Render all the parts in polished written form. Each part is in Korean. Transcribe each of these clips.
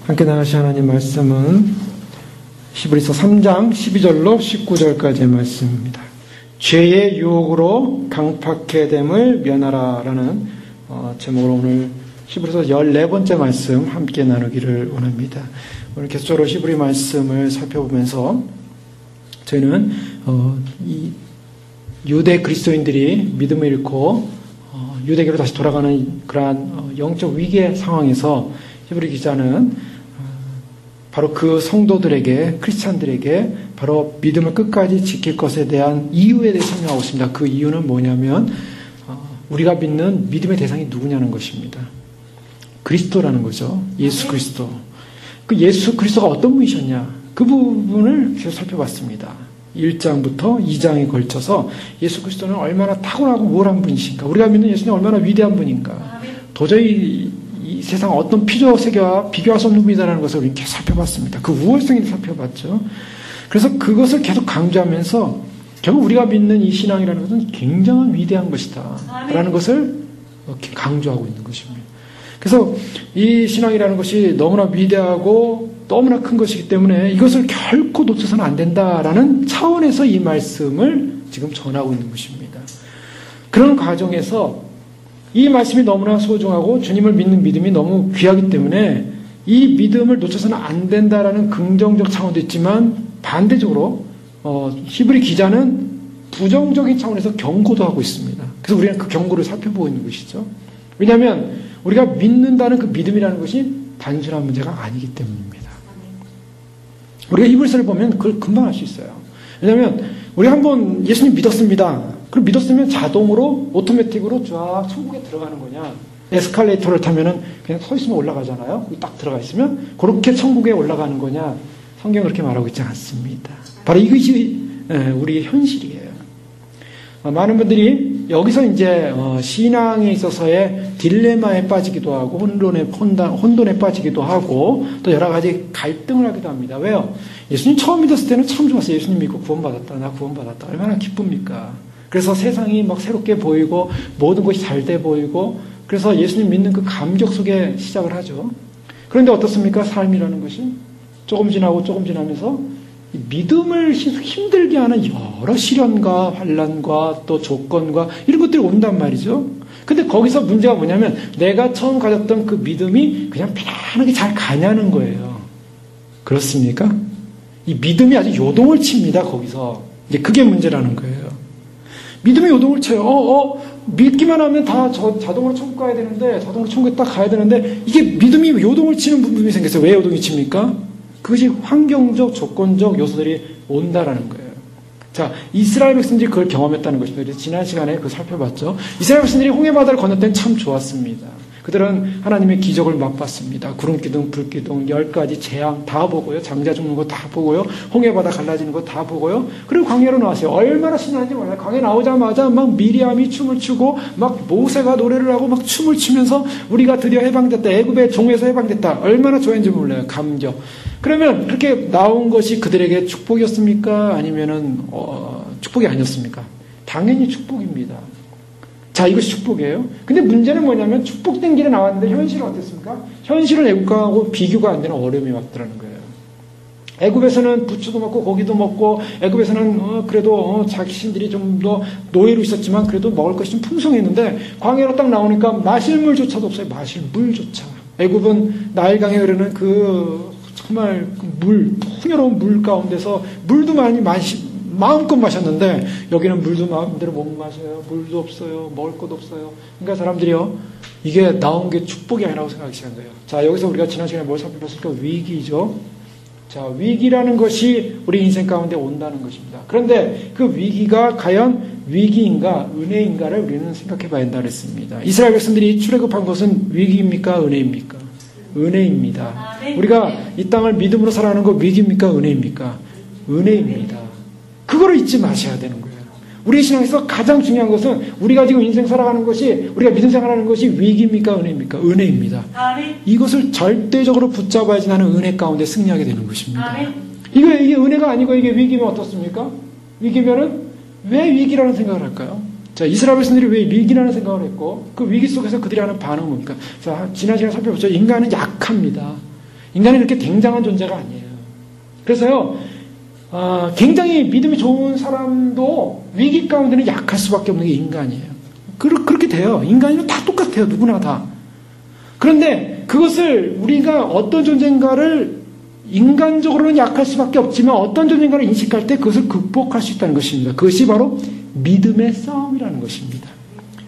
함께 나가신 하나님 말씀은 히브리서 3장 12절로 19절까지의 말씀입니다. 죄의 유혹으로 강팍해 됨을 면하라라는 제목으로 오늘 히브리서 14번째 말씀 함께 나누기를 원합니다. 오늘 계속적으로 히브리 말씀을 살펴보면서 저희는 이 유대 그리스도인들이 믿음을 잃고 유대교로 다시 돌아가는 그러한 영적 위기의 상황에서 히브리 기자는 바로 그 성도들에게, 크리스찬들에게 바로 믿음을 끝까지 지킬 것에 대한 이유에 대해 설명하고 있습니다. 그 이유는 뭐냐면 우리가 믿는 믿음의 대상이 누구냐는 것입니다. 그리스도라는 거죠. 예수 그리스도. 그 예수 그리스도가 어떤 분이셨냐? 그 부분을 계속 살펴봤습니다. 1장부터 2장에 걸쳐서 예수 그리스도는 얼마나 타고나고 우월한 분이신가? 우리가 믿는 예수님이 얼마나 위대한 분인가? 도저히 이 세상 어떤 피조 세계와 비교할 수 없는 분이다라는 것을 우리는 계속 살펴봤습니다. 그 우월성을 살펴봤죠. 그래서 그것을 계속 강조하면서 결국 우리가 믿는 이 신앙이라는 것은 굉장한 위대한 것이다 라는 것을 이렇게 강조하고 있는 것입니다. 그래서 이 신앙이라는 것이 너무나 위대하고 너무나 큰 것이기 때문에 이것을 결코 놓쳐서는 안 된다라는 차원에서 이 말씀을 지금 전하고 있는 것입니다. 그런 과정에서 이 말씀이 너무나 소중하고 주님을 믿는 믿음이 너무 귀하기 때문에 이 믿음을 놓쳐서는 안 된다라는 긍정적 차원도 있지만 반대적으로 히브리 기자는 부정적인 차원에서 경고도 하고 있습니다. 그래서 우리는 그 경고를 살펴보고 있는 것이죠. 왜냐하면 우리가 믿는다는 그 믿음이라는 것이 단순한 문제가 아니기 때문입니다. 우리가 히브리서를 보면 그걸 금방 알 수 있어요. 왜냐하면 우리 한번 예수님 믿었습니다. 그럼 믿었으면 자동으로 오토매틱으로 쫙 천국에 들어가는 거냐? 에스컬레이터를 타면은 그냥 서 있으면 올라가잖아요. 딱 들어가 있으면 그렇게 천국에 올라가는 거냐? 성경은 그렇게 말하고 있지 않습니다. 바로 이것이 우리의 현실이에요. 많은 분들이 여기서 이제 신앙에 있어서의 딜레마에 빠지기도 하고 혼돈에 빠지기도 하고 또 여러 가지 갈등을 하기도 합니다. 왜요? 예수님 처음 믿었을 때는 참 좋았어요. 예수님 믿고 구원받았다. 나 구원받았다. 얼마나 기쁩니까? 그래서 세상이 막 새롭게 보이고 모든 것이 잘 돼 보이고 그래서 예수님 믿는 그 감격 속에 시작을 하죠. 그런데 어떻습니까? 삶이라는 것이 조금 지나고 조금 지나면서 믿음을 힘들게 하는 여러 시련과 환난과 또 조건과 이런 것들이 온단 말이죠. 근데 거기서 문제가 뭐냐면 내가 처음 가졌던 그 믿음이 그냥 편안하게 잘 가냐는 거예요. 그렇습니까? 이 믿음이 아주 요동을 칩니다. 거기서. 이제 그게 문제라는 거예요. 믿음이 요동을 쳐요. 믿기만 하면 다 자동으로 천국 가야 되는데, 자동으로 천국에 딱 가야 되는데, 이게 믿음이 요동을 치는 부분이 생겼어요. 왜 요동이 칩니까? 그것이 환경적, 조건적 요소들이 온다라는 거예요. 자, 이스라엘 백성들이 그걸 경험했다는 것입니다. 그래서 지난 시간에 그걸 살펴봤죠. 이스라엘 백성들이 홍해바다를 건널 때는 참 좋았습니다. 그들은 하나님의 기적을 맛봤습니다. 구름기둥, 불기둥, 10가지 재앙 다 보고요. 장자 죽는 거 다 보고요. 홍해바다 갈라지는 거 다 보고요. 그리고 광야로 나왔어요. 얼마나 신나는지 몰라요. 광야 나오자마자 막 미리암이 춤을 추고 막 모세가 노래를 하고 막 춤을 추면서 우리가 드디어 해방됐다. 애굽의 종에서 해방됐다. 얼마나 좋아했는지 몰라요. 감격. 그러면 그렇게 나온 것이 그들에게 축복이었습니까? 아니면은 축복이 아니었습니까? 당연히 축복입니다. 자, 이것이 축복이에요. 근데 문제는 뭐냐면 축복된 길에 나왔는데 현실은 어땠습니까? 현실은 애국하고 비교가 안 되는 어려움이 왔더라는 거예요. 애굽에서는 부추도 먹고 고기도 먹고 애굽에서는 그래도 자신들이 좀 더 노예로 있었지만 그래도 먹을 것이 좀 풍성했는데 광야로 딱 나오니까 마실 물조차도 없어요. 마실 물조차. 애굽은 나일강에 흐르는 그 정말 풍요로운 물 가운데서 물도 많이 마음껏 마셨는데 여기는 물도 마음대로 못 마셔요. 물도 없어요. 먹을 것도 없어요. 그러니까 사람들이요. 이게 나온 게 축복이 아니라고 생각하기 시작한 거예요. 자, 여기서 우리가 지난 시간에 뭘 살펴봤을까? 위기죠. 자, 위기라는 것이 우리 인생 가운데 온다는 것입니다. 그런데 그 위기가 과연 위기인가 은혜인가를 우리는 생각해 봐야 한다 그랬습니다. 이스라엘 백성들이 출애굽한 것은 위기입니까? 은혜입니까? 은혜입니다. 우리가 이 땅을 믿음으로 살아가는 거 위기입니까? 은혜입니까? 은혜입니다. 그거를 잊지 마셔야 되는 거예요. 우리 신앙에서 가장 중요한 것은 우리가 지금 인생 살아가는 것이 우리가 믿음 생활하는 것이 위기입니까? 은혜입니까? 은혜입니다. 이것을 절대적으로 붙잡아야지 나는 은혜 가운데 승리하게 되는 것입니다. 이게 은혜가 아니고 이게 위기면 어떻습니까? 위기면은 왜 위기라는 생각을 할까요? 자, 이스라엘 백성들이 왜 위기라는 생각을 했고 그 위기 속에서 그들이 하는 반응은 뭡니까? 자, 지난 시간에 살펴봤죠. 인간은 약합니다. 인간이 그렇게 굉장한 존재가 아니에요. 그래서요, 굉장히 믿음이 좋은 사람도 위기 가운데는 약할 수밖에 없는 게 인간이에요. 그렇게 돼요. 인간이면 다 똑같아요. 누구나 다. 그런데 그것을 우리가 어떤 존재인가를 인간적으로는 약할 수밖에 없지만 어떤 존재인가를 인식할 때 그것을 극복할 수 있다는 것입니다. 그것이 바로 믿음의 싸움이라는 것입니다.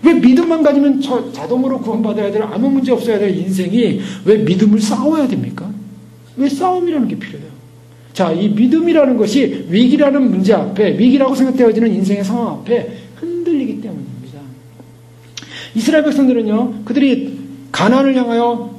왜 믿음만 가지면 자동으로 구원받아야 될 아무 문제 없어야 될 인생이 왜 믿음을 싸워야 됩니까? 왜 싸움이라는 게 필요해요? 자, 이 믿음이라는 것이 위기라는 문제 앞에, 위기라고 생각되어지는 인생의 상황 앞에 흔들리기 때문입니다. 이스라엘 백성들은요, 그들이 가나안을 향하여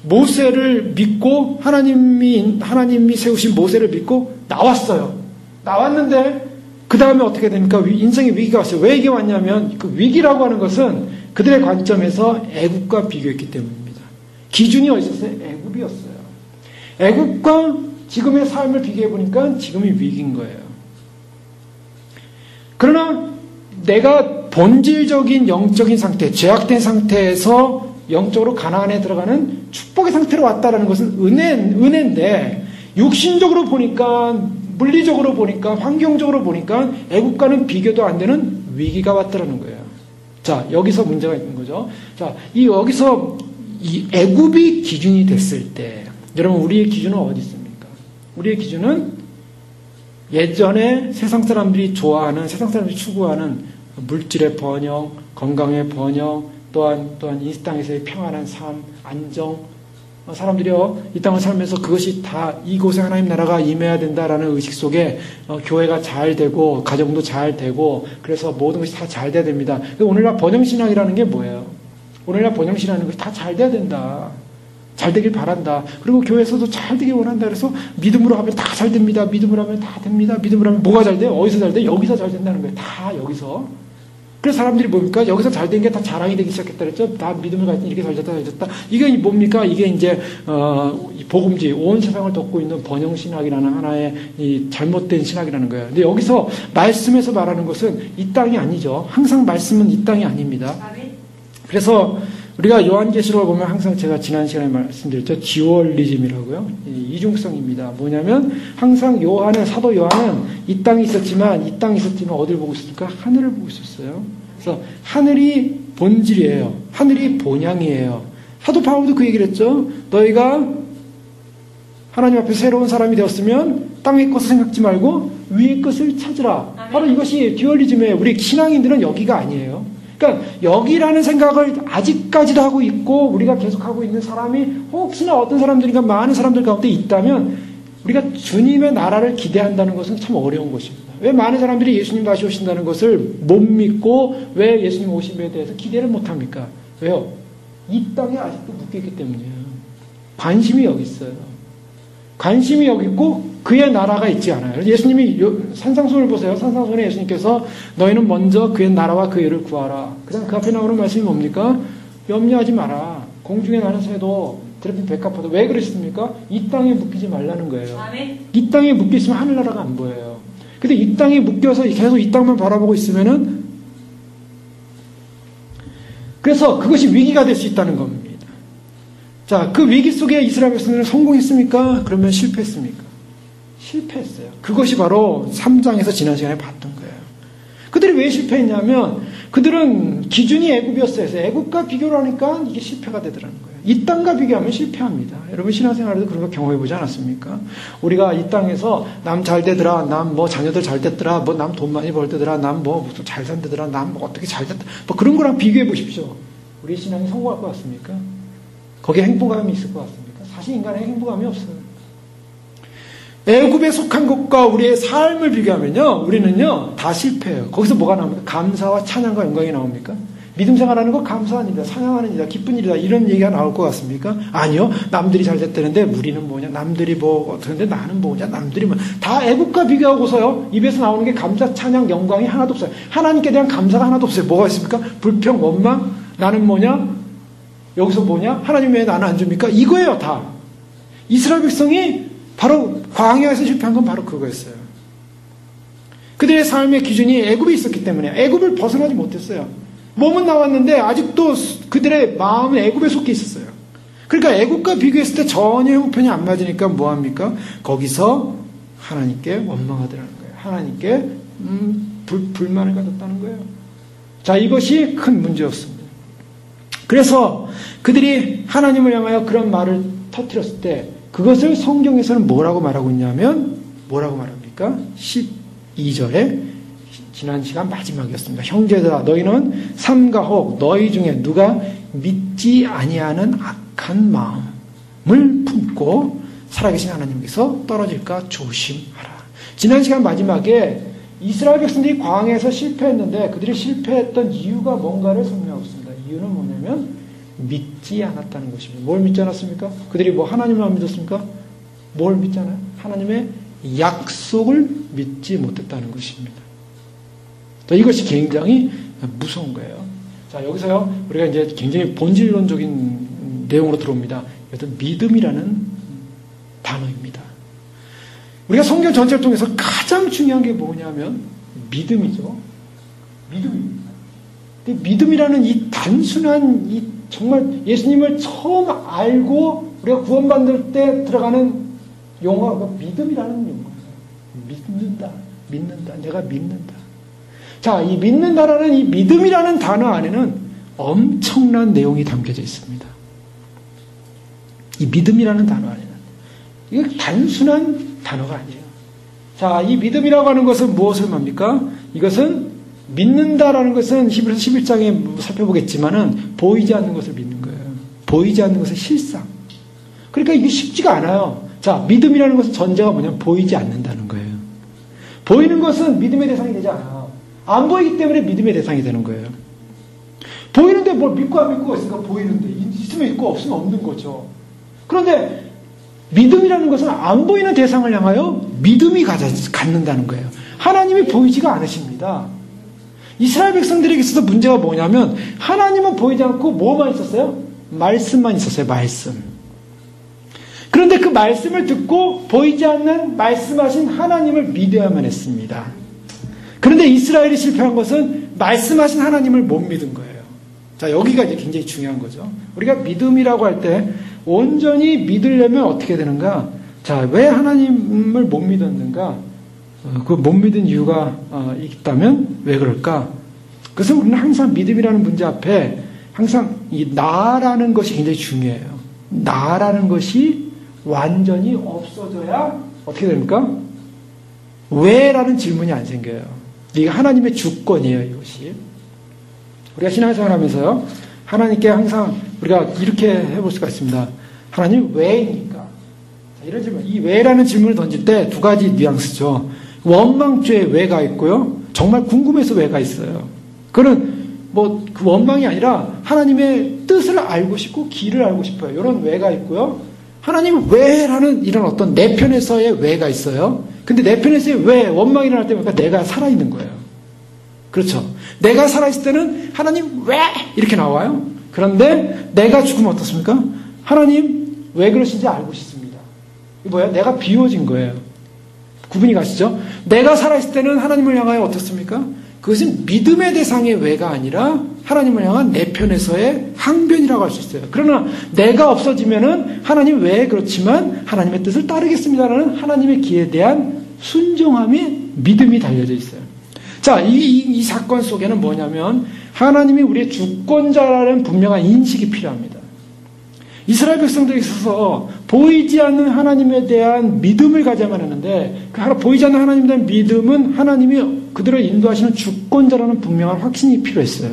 모세를 믿고 하나님이 세우신 모세를 믿고 나왔어요. 나왔는데 그 다음에 어떻게 됩니까? 인생의 위기가 왔어요. 왜 이게 왔냐면 그 위기라고 하는 것은 그들의 관점에서 애국과 비교했기 때문입니다. 기준이 어디였어요? 애국이었어요. 애국과 지금의 삶을 비교해 보니까 지금이 위기인 거예요. 그러나 내가 본질적인 영적인 상태, 죄악된 상태에서 영적으로 가나안에 들어가는 축복의 상태로 왔다라는 것은 은혜인데 육신적으로 보니까 물리적으로 보니까 환경적으로 보니까 애국과는 비교도 안 되는 위기가 왔다라는 거예요. 자, 여기서 문제가 있는 거죠. 자, 여기서 이 애국이 기준이 됐을 때 여러분 우리의 기준은 어디 있습니까? 우리의 기준은 예전에 세상 사람들이 좋아하는, 세상 사람들이 추구하는 물질의 번영, 건강의 번영, 또한 이 땅에서의 평안한 삶, 안정, 사람들이요 이 땅을 살면서 그것이 다 이곳에 하나님 나라가 임해야 된다라는 의식 속에 교회가 잘 되고 가정도 잘 되고 그래서 모든 것이 다 잘 돼야 됩니다. 오늘날 번영신앙이라는 게 뭐예요? 오늘날 번영신앙이라는 것이 다 잘 돼야 된다. 잘 되길 바란다. 그리고 교회에서도 잘 되길 원한다. 그래서 믿음으로 하면 다 잘 됩니다. 믿음으로 하면 다 됩니다. 믿음으로 하면 뭐가 잘 돼요? 어디서 잘 돼요? 여기서 잘 된다는 거예요. 다 여기서. 그래서 사람들이 뭡니까? 여기서 잘 된 게 다 자랑이 되기 시작했다 그랬죠? 다 믿음을 가지고 이렇게 잘 됐다. 이게 뭡니까? 이게 이제, 복음지, 온 세상을 덮고 있는 번영신학이라는 하나의 이 잘못된 신학이라는 거예요. 근데 여기서 말씀에서 말하는 것은 이 땅이 아니죠. 항상 말씀은 이 땅이 아닙니다. 그래서 우리가 요한계시록을 보면 항상 제가 지난 시간에 말씀드렸죠. 듀얼리즘이라고요. 이중성입니다. 뭐냐면 항상 사도 요한은 이 땅이 있었지만 어디를 보고 있었을까? 하늘을 보고 있었어요. 그래서 하늘이 본질이에요. 하늘이 본향이에요. 사도 바울도 그 얘기를 했죠. 너희가 하나님 앞에 새로운 사람이 되었으면 땅의 것을 생각지 말고 위의 것을 찾으라. 바로 이것이 듀얼리즘이에요. 우리 신앙인들은 여기가 아니에요. 그러니까 여기라는 생각을 아직까지도 하고 있고 우리가 계속하고 있는 사람이 혹시나 어떤 사람들인가 많은 사람들 가운데 있다면 우리가 주님의 나라를 기대한다는 것은 참 어려운 것입니다. 왜 많은 사람들이 예수님 다시 오신다는 것을 못 믿고 왜 예수님 오심에 대해서 기대를 못합니까? 왜요? 이 땅에 아직도 묶여있기 때문이에요. 관심이 여기 있어요. 관심이 여기 있고 그의 나라가 있지 않아요. 예수님이 산상순을 보세요. 산상순에 예수님께서 너희는 먼저 그의 나라와 그의 의를 구하라. 그 다음 그 앞에 나오는 말씀이 뭡니까? 염려하지 마라. 공중에 나는 새도 드레핀 백합화도. 왜 그러셨습니까? 이 땅에 묶이지 말라는 거예요. 이 땅에 묶여있으면 하늘나라가 안 보여요. 근데 이 땅에 묶여서 계속 이 땅만 바라보고 있으면은 그래서 그것이 위기가 될 수 있다는 겁니다. 자, 그 위기 속에 이스라엘 백성들은 성공했습니까? 그러면 실패했습니까? 실패했어요. 그것이 바로 3장에서 지난 시간에 봤던 거예요. 그들이 왜 실패했냐면 그들은 기준이 애굽이었어요. 그래서 애굽과 비교를 하니까 이게 실패가 되더라는 거예요. 이 땅과 비교하면 실패합니다. 여러분 신앙생활에도 그런 거 경험해보지 않았습니까? 우리가 이 땅에서 남 잘 되더라, 남 뭐 자녀들 잘 됐더라, 뭐 남 돈 많이 벌더라, 남 뭐 잘 산다더라, 남 뭐 어떻게 잘 됐다, 뭐 그런 거랑 비교해 보십시오. 우리 신앙이 성공할 것 같습니까? 거기에 행복감이 있을 것 같습니까? 사실 인간의 행복감이 없어요. 애굽에 속한 것과 우리의 삶을 비교하면요, 우리는요 다 실패해요. 거기서 뭐가 나옵니까? 감사와 찬양과 영광이 나옵니까? 믿음 생활하는 거 감사한 일이다, 찬양하는 일이다, 기쁜 일이다, 이런 얘기가 나올 것 같습니까? 아니요. 남들이 잘 됐다는데 우리는 뭐냐, 남들이 뭐 어떻게 나는 뭐냐, 남들이 뭐, 다 애국과 비교하고서요 입에서 나오는 게 감사, 찬양, 영광이 하나도 없어요. 하나님께 대한 감사가 하나도 없어요. 뭐가 있습니까? 불평, 원망, 나는 뭐냐, 여기서 뭐냐, 하나님 왜 나는 안 줍니까? 이거예요. 다 이스라엘 백성이 바로 광야에서 실패한 건 바로 그거였어요. 그들의 삶의 기준이 애굽에 있었기 때문에 애굽을 벗어나지 못했어요. 몸은 나왔는데 아직도 그들의 마음은 애굽에 속해 있었어요. 그러니까 애국과 비교했을 때 전혀 형편이 안 맞으니까 뭐합니까? 거기서 하나님께 원망하더라는 거예요. 하나님께 불만을 가졌다는 거예요. 자, 이것이 큰 문제였습니다. 그래서 그들이 하나님을 향하여 그런 말을 터뜨렸을 때 그것을 성경에서는 뭐라고 말하고 있냐면 뭐라고 말합니까? 12절에 지난 시간 마지막이었습니다. 형제들아 너희는 삼가 혹 너희 중에 누가 믿지 아니하는 악한 마음을 품고 살아계신 하나님께서 떨어질까 조심하라. 지난 시간 마지막에 이스라엘 백성들이 광야에서 실패했는데 그들이 실패했던 이유가 뭔가를 설명하고 있습니다. 이유는 뭐냐면 믿지 않았다는 것입니다. 뭘 믿지 않았습니까? 그들이 뭐 하나님을 안 믿었습니까? 뭘 믿지 않아요? 하나님의 약속을 믿지 못했다는 것입니다. 자, 이것이 굉장히 무서운 거예요. 자, 여기서요, 우리가 이제 굉장히 본질론적인 내용으로 들어옵니다. 이것은 믿음이라는 단어입니다. 우리가 성경 전체를 통해서 가장 중요한 게 뭐냐면 믿음이죠. 믿음입니다. 근데 믿음이라는 이 단순한 이 정말 예수님을 처음 알고 우리가 구원받을 때 들어가는 용어가 믿음이라는 용어예요. 믿는다. 내가 믿는다. 자, 이 믿는다라는 이 믿음이라는 단어 안에는 엄청난 내용이 담겨져 있습니다. 이 믿음이라는 단어 안에는 이거 단순한 단어가 아니에요. 자, 이 믿음이라고 하는 것은 무엇을 말합니까? 이것은 믿는다라는 것은 히브리서 11장에 살펴보겠지만은 보이지 않는 것을 믿는 거예요. 보이지 않는 것의 실상. 그러니까 이게 쉽지가 않아요. 자, 믿음이라는 것은 전제가 뭐냐면 보이지 않는다는 거예요. 보이는 것은 믿음의 대상이 되지 않아요. 안 보이기 때문에 믿음의 대상이 되는 거예요. 보이는데 뭘 믿고 안 믿고가 있으니까 보이는데 있으면 있고 없으면 없는 거죠. 그런데 믿음이라는 것은 안 보이는 대상을 향하여 믿음이 갖는다는 거예요. 하나님이 보이지가 않으십니다. 이스라엘 백성들에게 있어서 문제가 뭐냐면 하나님은 보이지 않고 뭐만 있었어요? 말씀만 있었어요. 말씀. 그런데 그 말씀을 듣고 보이지 않는 말씀하신 하나님을 믿어야만 했습니다. 그런데 이스라엘이 실패한 것은 말씀하신 하나님을 못 믿은 거예요. 자, 여기가 이제 굉장히 중요한 거죠. 우리가 믿음이라고 할 때 온전히 믿으려면 어떻게 되는가? 자, 왜 하나님을 못 믿었는가? 그 못 믿은 이유가 있다면 왜 그럴까? 그래서 우리는 항상 믿음이라는 문제 앞에 항상 이 나라는 것이 굉장히 중요해요. 나라는 것이 완전히 없어져야 어떻게 됩니까? 왜라는 질문이 안 생겨요. 이게 하나님의 주권이에요, 이것이. 우리가 신앙생활 하면서요, 하나님께 항상 우리가 이렇게 해볼 수가 있습니다. 하나님 왜입니까? 이런 질문, 이 왜라는 질문을 던질 때 두 가지 뉘앙스죠. 원망죄의 왜가 있고요, 정말 궁금해서 왜가 있어요. 그거는 뭐 그 원망이 아니라 하나님의 뜻을 알고 싶고 길을 알고 싶어요. 이런 왜가 있고요. 하나님 왜라는 이런 어떤 내 편에서의 왜가 있어요. 근데 내 편에서의 왜, 원망이 일어날 때마다 내가 살아있는 거예요. 그렇죠. 내가 살아있을 때는 하나님 왜 이렇게 나와요. 그런데 내가 죽으면 어떻습니까? 하나님 왜 그러신지 알고 싶습니다. 이게 뭐야? 내가 비워진 거예요. 구분이 가시죠? 내가 살아있을 때는 하나님을 향하여 어떻습니까? 그것은 믿음의 대상의 왜가 아니라 하나님을 향한 내 편에서의 항변이라고 할 수 있어요. 그러나 내가 없어지면은 하나님 왜 그렇지만 하나님의 뜻을 따르겠습니다라는 하나님의 기에 대한 순종함이 믿음이 달려져 있어요. 자, 이 사건 속에는 뭐냐면 하나님이 우리의 주권자라는 분명한 인식이 필요합니다. 이스라엘 백성들에 있어서 보이지 않는 하나님에 대한 믿음을 가져야만 하는데 그 보이지 않는 하나님에 대한 믿음은 하나님이 그들을 인도하시는 주권자라는 분명한 확신이 필요했어요.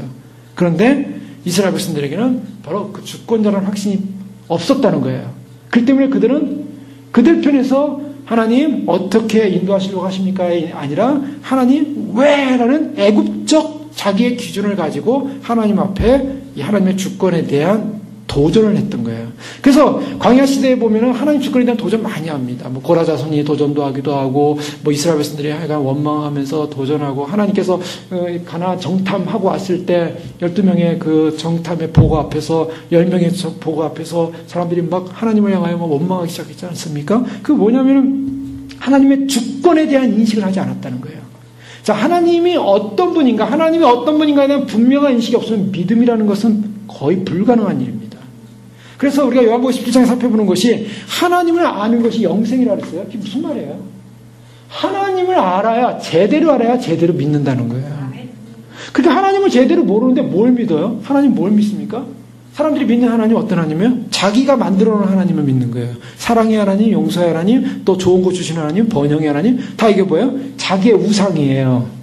그런데 이스라엘 백성들에게는 바로 그 주권자라는 확신이 없었다는 거예요. 그렇기 때문에 그들은 그들 편에서 하나님 어떻게 인도하시려고 하십니까? 아니라 하나님 왜라는 애국적 자기의 기준을 가지고 하나님 앞에 이 하나님의 주권에 대한 도전을 했던 거예요. 그래서 광야 시대에 보면은 하나님 주권에 대한 도전 많이 합니다. 뭐 고라 자손이 도전도 하기도 하고, 뭐 이스라엘 백성들이 하여간 원망하면서 도전하고, 하나님께서 가나안 정탐하고 왔을 때 12명의 그 정탐의 보고 앞에서 10명의 보고 앞에서 사람들이 막 하나님을 향하여 막 원망하기 시작했지 않습니까? 그 뭐냐면은 하나님의 주권에 대한 인식을 하지 않았다는 거예요. 자, 하나님이 어떤 분인가에 대한 분명한 인식이 없으면 믿음이라는 것은 거의 불가능한 일입니다. 그래서 우리가 요한복음 17장에 살펴보는 것이 하나님을 아는 것이 영생이라 그랬어요. 그게 무슨 말이에요? 하나님을 알아야 제대로 믿는다는 거예요. 그러니까 하나님을 제대로 모르는데 뭘 믿어요? 하나님 뭘 믿습니까? 사람들이 믿는 하나님 어떤 하나님이에요? 자기가 만들어 놓은 하나님을 믿는 거예요. 사랑의 하나님, 용서의 하나님, 또 좋은 거 주시는 하나님, 번영의 하나님, 다 이게 뭐예요? 자기의 우상이에요.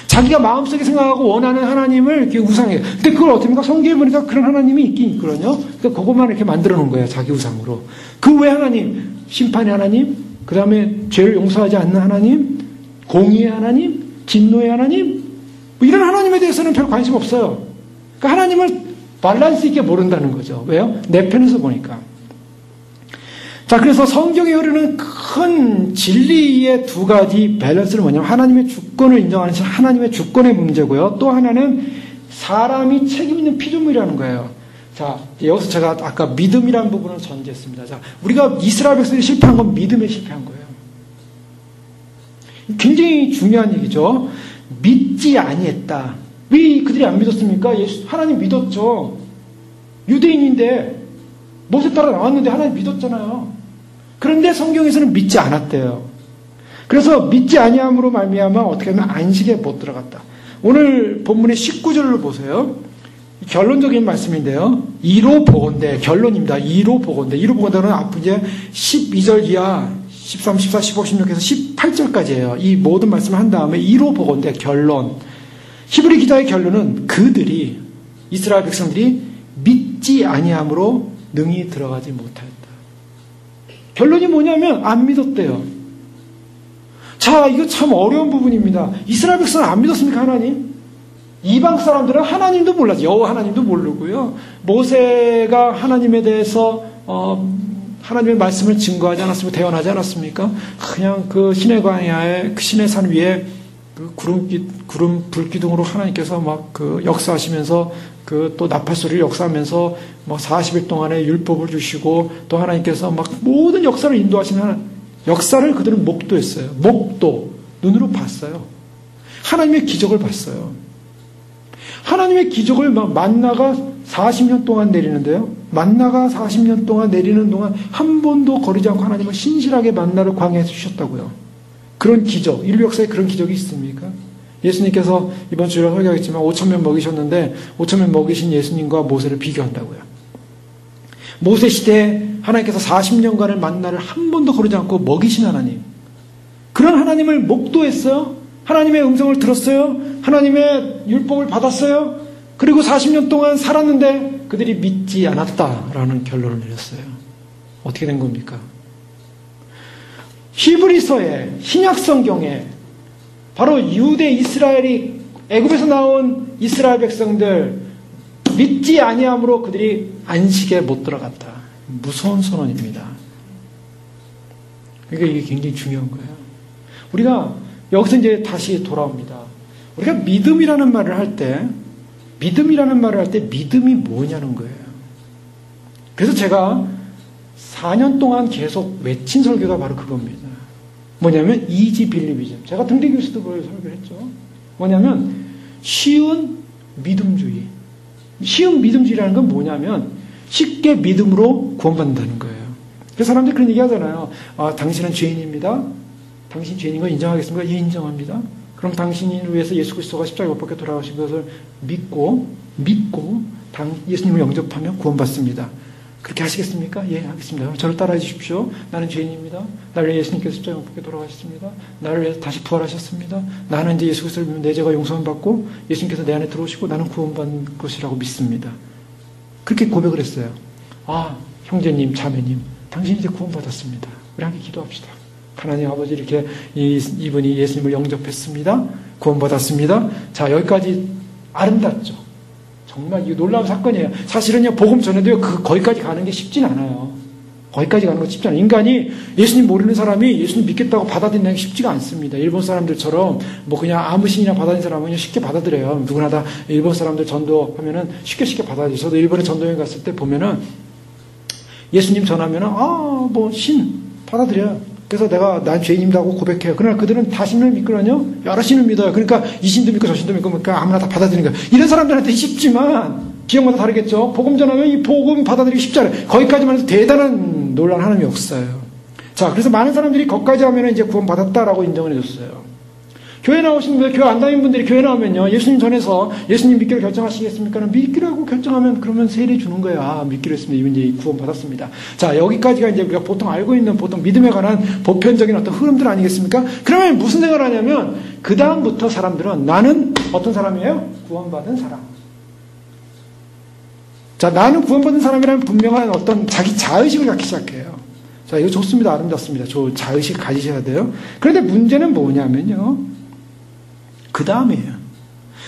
자기가 마음속에 생각하고 원하는 하나님을 이렇게 우상이에요. 근데 그걸 어떻게 합니까? 성경에 보니까 그런 하나님이 있긴 있거든요. 그러니까 그것만 이렇게 만들어 놓은 거예요. 자기 우상으로. 그 외 하나님, 심판의 하나님, 그 다음에 죄를 용서하지 않는 하나님, 공의의 하나님, 진노의 하나님, 뭐 이런 하나님에 대해서는 별 관심 없어요. 그러니까 하나님을 밸런스 있게 모른다는 거죠. 왜요? 내 편에서 보니까. 자, 그래서 성경에 흐르는 큰 진리의 두 가지 밸런스는 뭐냐면 하나님의 주권을 인정하는 하나님의 주권의 문제고요. 또 하나는 사람이 책임 있는 피조물이라는 거예요. 자, 여기서 제가 아까 믿음이라는 부분을 전제했습니다. 자, 우리가 이스라엘 백성들이 실패한 건 믿음에 실패한 거예요. 굉장히 중요한 얘기죠. 믿지 아니했다. 왜 그들이 안 믿었습니까? 하나님 믿었죠. 유대인인데 모세 따라 나왔는데 하나님 믿었잖아요. 그런데 성경에서는 믿지 않았대요. 그래서 믿지 아니함으로 말미암아 어떻게 하면 안식에 못 들어갔다. 오늘 본문의 19절을 보세요. 결론적인 말씀인데요. 이로 보건대 결론입니다. 이로 보건대 이는 앞으로 이제 12절 이하 13, 14, 15, 16에서 18절까지예요. 이 모든 말씀을 한 다음에 이로 보건대 결론. 히브리 기자의 결론은 그들이 이스라엘 백성들이 믿지 아니함으로 능히 들어가지 못하였다. 결론이 뭐냐면 안 믿었대요. 자, 이거 참 어려운 부분입니다. 이스라엘 백성은 안 믿었습니까, 하나님? 이방 사람들은 하나님도 몰랐죠. 여호와 하나님도 모르고요. 모세가 하나님에 대해서 하나님의 말씀을 증거하지 않았습니까? 대언하지 않았습니까? 그냥 그 시내 광야에 그 시내 산 위에 그 구름 불기둥으로 하나님께서 막 그 역사하시면서 그 또 나팔 소리를 역사하면서 뭐 40일 동안의 율법을 주시고 또 하나님께서 막 모든 역사를 인도하시는 역사를 그들은 목도했어요. 목도 눈으로 봤어요. 하나님의 기적을 봤어요. 하나님의 기적을 만나가 40년 동안 내리는데요. 만나가 40년 동안 내리는 동안 한 번도 거리지 않고 하나님을 신실하게 만나를 광야에서 주셨다고요. 그런 기적, 인류 역사에 그런 기적이 있습니까? 예수님께서 이번 주에 설교하겠지만 5,000명 먹이셨는데 5,000명 먹이신 예수님과 모세를 비교한다고요. 모세 시대에 하나님께서 40년간을 만나를 한 번도 거르지 않고 먹이신 하나님. 그런 하나님을 목도했어요. 하나님의 음성을 들었어요. 하나님의 율법을 받았어요. 그리고 40년 동안 살았는데 그들이 믿지 않았다라는 결론을 내렸어요. 어떻게 된 겁니까? 히브리서에 신약 성경에 바로 유대 이스라엘이 애굽에서 나온 이스라엘 백성들 믿지 아니함으로 그들이 안식에 못 들어갔다. 무서운 선언입니다. 그러니까 이게 굉장히 중요한 거예요. 우리가 여기서 이제 다시 돌아옵니다. 우리가 믿음이라는 말을 할 때 믿음이 뭐냐는 거예요. 그래서 제가 4년 동안 계속 외친 설교가 바로 그겁니다. 뭐냐면 이지 빌리비즘. 제가 등대교수도 그걸 설교를 했죠. 뭐냐면 쉬운 믿음주의. 쉬운 믿음주의라는 건 뭐냐면 쉽게 믿음으로 구원받는다는 거예요. 그래서 사람들이 그런 얘기 하잖아요. 당신은 죄인입니다. 당신 죄인인 거 인정하겠습니까? 예, 인정합니다. 그럼 당신을 위해서 예수 그리스도가 십자가에 못 박혀 돌아가신 것을 믿고 예수님을 영접하면 구원받습니다. 그렇게 하시겠습니까? 예, 하겠습니다. 저를 따라해 주십시오. 나는 죄인입니다. 나를 위해 예수님께서 십자가에 못 박혀 돌아가셨습니다. 나를 위해서 다시 부활하셨습니다. 나는 이제 예수 그리스도를 믿으면 내 죄가 용서를 받고 예수님께서 내 안에 들어오시고 나는 구원받는 것이라고 믿습니다. 그렇게 고백을 했어요. 형제님, 자매님, 당신이 이제 구원받았습니다. 우리 함께 기도합시다. 하나님 아버지 이렇게 이분이 예수님을 영접했습니다. 구원받았습니다. 자, 여기까지 아름답죠. 정말 이 놀라운 사건이에요. 사실은요, 복음 전에도요, 거기까지 가는 게 쉽진 않아요. 거기까지 가는 건 쉽지 않아요. 인간이 예수님 모르는 사람이 예수님 믿겠다고 받아들이는 게 쉽지가 않습니다. 일본 사람들처럼 뭐 그냥 아무 신이나 받아들이는 사람은 그냥 쉽게 받아들여요. 누구나 다 일본 사람들 전도하면은 쉽게 받아들여요. 저도 일본에 전도여행 갔을 때 보면은 예수님 전하면은 뭐 신 받아들여요. 그래서 난 죄인입니다 하고 고백해요. 그러나 그들은 다 신을 믿거든요. 여러 신을 믿어요. 그러니까 이 신도 믿고 저 신도 믿고 그러니까 아무나 다 받아들이는 거예요. 이런 사람들한테 쉽지만 지역마다 다르겠죠. 복음 전하면 이 복음 받아들이기 쉽지 않아요. 거기까지만 해도 대단한 놀란 하나님이 없어요. 자, 그래서 많은 사람들이 거기까지 하면 이제 구원 받았다라고 인정을 해줬어요. 교회 나오신 분들, 교회 안 다니는 분들이 교회 나오면요, 예수님 전해서 예수님 믿기로 결정하시겠습니까? 믿기라고 결정하면 그러면 세례 주는 거예요. 아, 믿기로 했습니다. 이제 구원 받았습니다. 자, 여기까지가 이제 우리가 보통 알고 있는 보통 믿음에 관한 보편적인 어떤 흐름들 아니겠습니까? 그러면 무슨 생각을 하냐면, 그다음부터 사람들은 나는 어떤 사람이에요? 구원받은 사람. 자, 나는 구원받은 사람이라는 분명한 어떤 자기 자의식을 갖기 시작해요. 자, 이거 좋습니다. 아름답습니다. 저 자의식 가지셔야 돼요. 그런데 문제는 뭐냐면요. 그 다음이에요.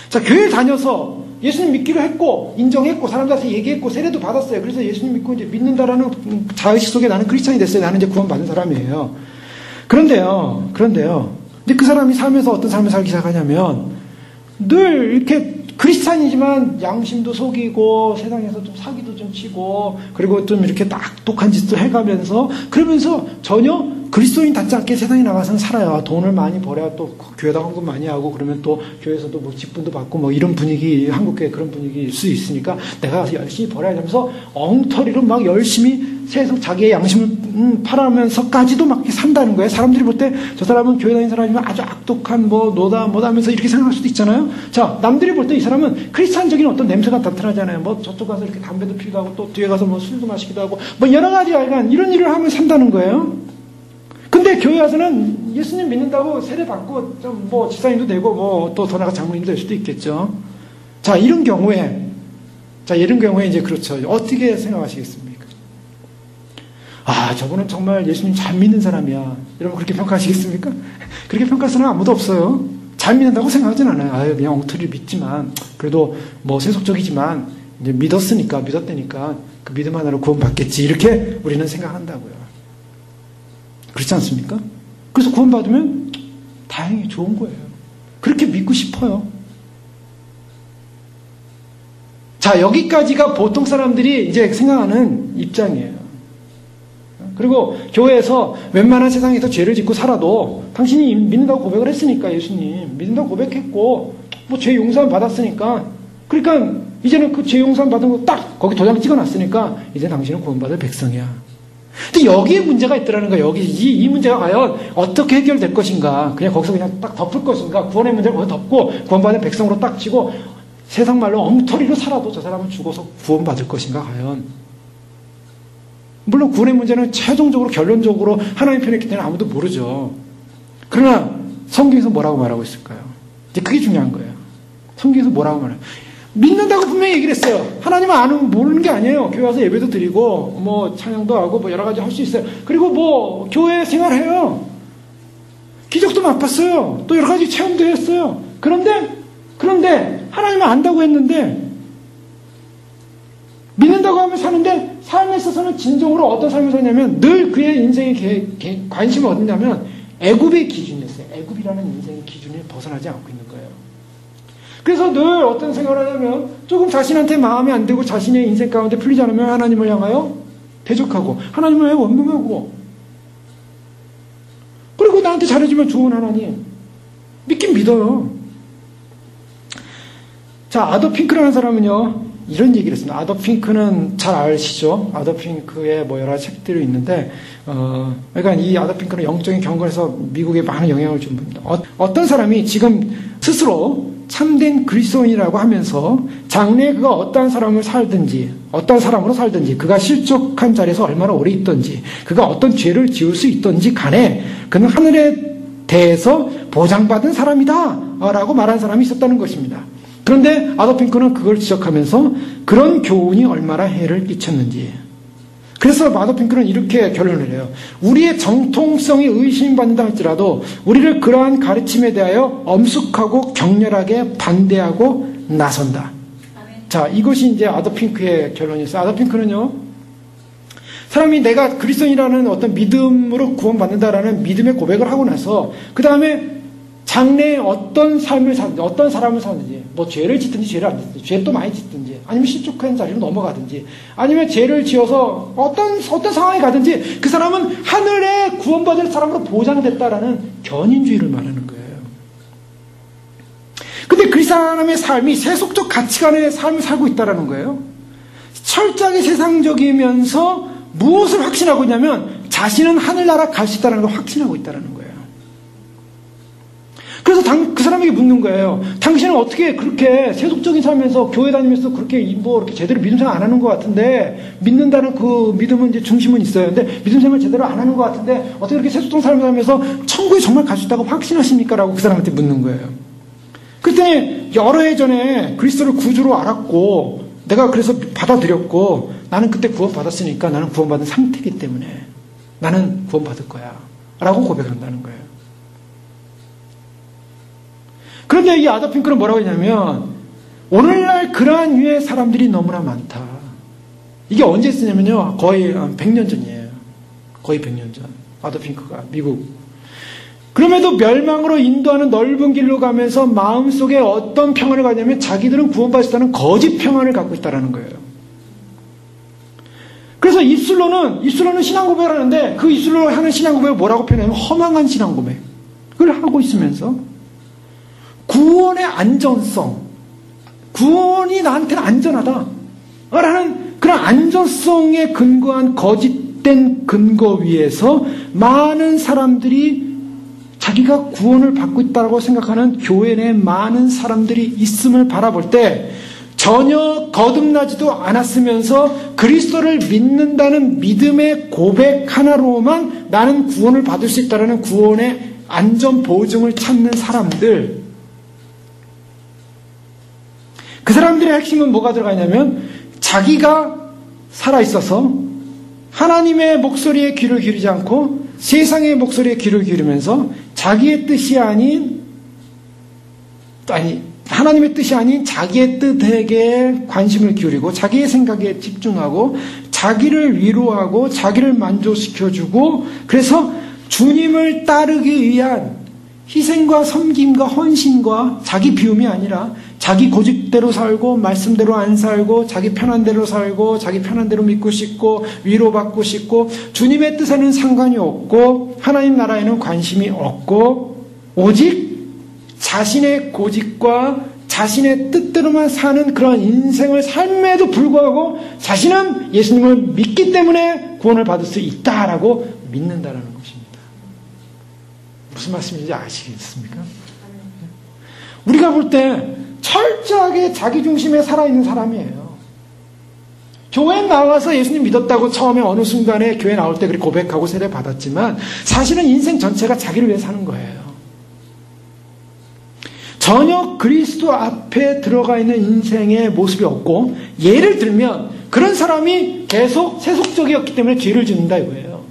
자, 교회 다녀서 예수님 믿기로 했고, 인정했고, 사람들한테 얘기했고, 세례도 받았어요. 그래서 예수님 믿고 이제 믿는다라는 자의식 속에 나는 크리스찬이 됐어요. 나는 이제 구원받은 사람이에요. 그런데요. 근데 그 사람이 살면서 어떤 삶을 살기 시작하냐면, 늘 이렇게 크리스찬이지만 양심도 속이고, 세상에서 좀 사기도 좀 치고, 그리고 좀 이렇게 똑똑한 짓도 해가면서, 그러면서 전혀 그리스도인답지 않게 세상에 나가서는 살아요. 돈을 많이 벌어야 또 교회다 헌금 많이 하고, 그러면 또 교회에서도 뭐 직분도 받고, 뭐 이런 분위기, 한국교회 그런 분위기일 수 있으니까 내가 열심히 벌어야 하면서 엉터리로 막 열심히 세상 자기의 양심을 팔아면서까지도 막 산다는 거예요. 사람들이 볼 때 저 사람은 교회 다니는 사람이면 아주 악독한 뭐다 하면서 이렇게 생각할 수도 있잖아요. 자, 남들이 볼 때 이 사람은 크리스찬적인 어떤 냄새가 나타나잖아요. 뭐 저쪽 가서 이렇게 담배도 피우고 하고, 또 뒤에 가서 뭐 술도 마시기도 하고, 뭐 여러 가지 약간 이런 일을 하면 산다는 거예요. 근데 교회 와서는 예수님 믿는다고 세례 받고 좀 뭐 집사님도 되고 뭐 또 더 나가 장로님도 될 수도 있겠죠. 자, 이런 경우에 이제 그렇죠. 어떻게 생각하시겠습니까? 아, 저분은 정말 예수님 잘 믿는 사람이야. 여러분 그렇게 평가하시겠습니까? 그렇게 평가할 사람 아무도 없어요. 잘 믿는다고 생각하진 않아요. 아유, 그냥 엉터리 믿지만, 그래도 뭐 세속적이지만 이제 믿었다니까 그 믿음 하나로 구원받겠지. 이렇게 우리는 생각한다고요. 그렇지 않습니까? 그래서 구원받으면 다행히 좋은 거예요. 그렇게 믿고 싶어요. 자, 여기까지가 보통 사람들이 이제 생각하는 입장이에요. 그리고 교회에서 웬만한 세상에서 죄를 짓고 살아도 당신이 믿는다고 고백을 했으니까, 예수님 믿는다고 고백했고 뭐 죄 용서를 받았으니까, 그러니까 이제는 그 죄 용서 받은 거 딱 거기 도장 찍어놨으니까 이제 당신은 구원받을 백성이야. 근데 여기에 문제가 있더라는 거예요. 여기 이 문제가 과연 어떻게 해결될 것인가? 그냥 거기서 그냥 딱 덮을 것인가? 구원의 문제를 거기서 덮고 구원받은 백성으로 딱 치고 세상 말로 엉터리로 살아도 저 사람은 죽어서 구원받을 것인가 과연? 물론 구원의 문제는 최종적으로 결론적으로 하나님 편에 있기 때문에 아무도 모르죠. 그러나 성경에서 뭐라고 말하고 있을까요? 이제 그게 중요한 거예요. 성경에서 뭐라고 말해요? 믿는다고 분명히 얘기를 했어요. 하나님은 아는 모르는 게 아니에요. 교회 와서 예배도 드리고 뭐 찬양도 하고 뭐 여러 가지 할 수 있어요. 그리고 뭐 교회 생활해요. 기적도 맛봤어요. 또 여러 가지 체험도 했어요. 그런데 하나님은 안다고 했는데, 믿는다고 하면 사는데 삶에 있어서는 진정으로 어떤 삶을 사냐면 늘 그의 인생의 관심을 얻냐면 애굽의 기준이었어요. 애굽이라는 인생의 기준을 벗어나지 않고 있는 거예요. 그래서 늘 어떤 생각을 하냐면 조금 자신한테 마음에 안 들고 자신의 인생 가운데 풀리지 않으면 하나님을 향하여 대적하고 하나님을 원망하고, 그리고 나한테 잘해주면 좋은 하나님 믿긴 믿어요. 자, 아더 핑크라는 사람은요 이런 얘기를 했습니다. 아더 핑크는 잘 아시죠? 아더 핑크의 뭐 여러 책들이 있는데, 그러니까 이 아더 핑크는 영적인 경건에서 미국에 많은 영향을 준 분입니다. 어떤 사람이 지금 스스로 참된 그리스도인이라고 하면서 장래에 그가 어떤 사람으로 살든지 그가 실족한 자리에서 얼마나 오래 있든지 그가 어떤 죄를 지을 수 있든지 간에 그는 하늘에 대해서 보장받은 사람이다 라고 말한 사람이 있었다는 것입니다. 그런데 아더 핑크는 그걸 지적하면서 그런 교훈이 얼마나 해를 끼쳤는지, 그래서 아더 핑크는 이렇게 결론을 해요. 우리의 정통성이 의심받는다 할지라도 우리를 그러한 가르침에 대하여 엄숙하고 격렬하게 반대하고 나선다. 자, 이것이 이제 아더 핑크의 결론이었어요. 아더 핑크는요, 사람이 내가 그리스도인이라는 어떤 믿음으로 구원받는다라는 믿음의 고백을 하고 나서 그 다음에 장래에 어떤 삶을 사든지 어떤 사람을 사든지 뭐 죄를 짓든지 죄를 안 짓든지 죄를 또 많이 짓든지 아니면 실족한 자리로 넘어가든지 아니면 죄를 지어서 어떤 상황에 가든지 그 사람은 하늘에 구원받을 사람으로 보장됐다라는 견인주의를 말하는 거예요. 근데 그 사람의 삶이 세속적 가치관의 삶을 살고 있다는 거예요. 철저하게 세상적이면서 무엇을 확신하고 있냐면 자신은 하늘나라 갈 수 있다는 걸 확신하고 있다는 거예요. 그래서 그 사람에게 묻는 거예요. 당신은 어떻게 그렇게 세속적인 삶에서 교회 다니면서 그렇게 이렇게 제대로 믿음 생활 안 하는 것 같은데, 믿는다는 그 믿음은 이제 중심은 있어요. 근데 믿음 생활 제대로 안 하는 것 같은데 어떻게 그렇게 세속적인 삶을 살면서 천국에 정말 갈 수 있다고 확신하십니까? 라고 그 사람한테 묻는 거예요. 그랬더니 여러 해 전에 그리스도를 구주로 알았고 내가 그래서 받아들였고 나는 그때 구원받았으니까 나는 구원받은 상태이기 때문에 나는 구원받을 거야 라고 고백을 한다는 거예요. 그런데 이 아더 핑크는 뭐라고 했냐면 오늘날 그러한 유의 사람들이 너무나 많다. 이게 언제 쓰냐면요, 거의 100년 전이에요. 거의 100년 전. 아더 핑크가 미국. 그럼에도 멸망으로 인도하는 넓은 길로 가면서 마음속에 어떤 평안을 가냐면 자기들은 구원받았다는 거짓 평안을 갖고 있다는 거예요. 그래서 입술로는 신앙 고백을 하는데 그 입술로 하는 신앙 고백을 뭐라고 표현하냐면 허망한 신앙 고백을 하고 있으면서 구원의 안전성, 구원이 나한테는 안전하다 라는 그런 안전성에 근거한 거짓된 근거 위에서 많은 사람들이 자기가 구원을 받고 있다고 생각하는 교회 내에 많은 사람들이 있음을 바라볼 때 전혀 거듭나지도 않았으면서 그리스도를 믿는다는 믿음의 고백 하나로만 나는 구원을 받을 수 있다는 구원의 안전 보증을 찾는 사람들, 그 사람들의 핵심은 뭐가 들어가 있냐면 자기가 살아있어서 하나님의 목소리에 귀를 기울이지 않고 세상의 목소리에 귀를 기울이면서 자기의 뜻이 아닌 하나님의 뜻이 아닌 자기의 뜻에게 관심을 기울이고 자기의 생각에 집중하고 자기를 위로하고 자기를 만족시켜주고 그래서 주님을 따르기 위한 희생과 섬김과 헌신과 자기 비움이 아니라 자기 고집대로 살고 말씀대로 안 살고 자기 편한 대로 살고 자기 편한 대로 믿고 싶고 위로받고 싶고 주님의 뜻에는 상관이 없고 하나님 나라에는 관심이 없고 오직 자신의 고집과 자신의 뜻대로만 사는 그런 인생을 삶에도 불구하고 자신은 예수님을 믿기 때문에 구원을 받을 수 있다라고 믿는다라는 것입니다. 무슨 말씀인지 아시겠습니까? 우리가 볼 때 철저하게 자기 중심에 살아있는 사람이에요. 교회에 나와서 예수님 믿었다고 처음에 어느 순간에 교회 나올 때 그렇게 고백하고 세례 받았지만 사실은 인생 전체가 자기를 위해 사는 거예요. 전혀 그리스도 앞에 들어가 있는 인생의 모습이 없고, 예를 들면 그런 사람이 계속 세속적이었기 때문에 죄를 짓는다 이거예요.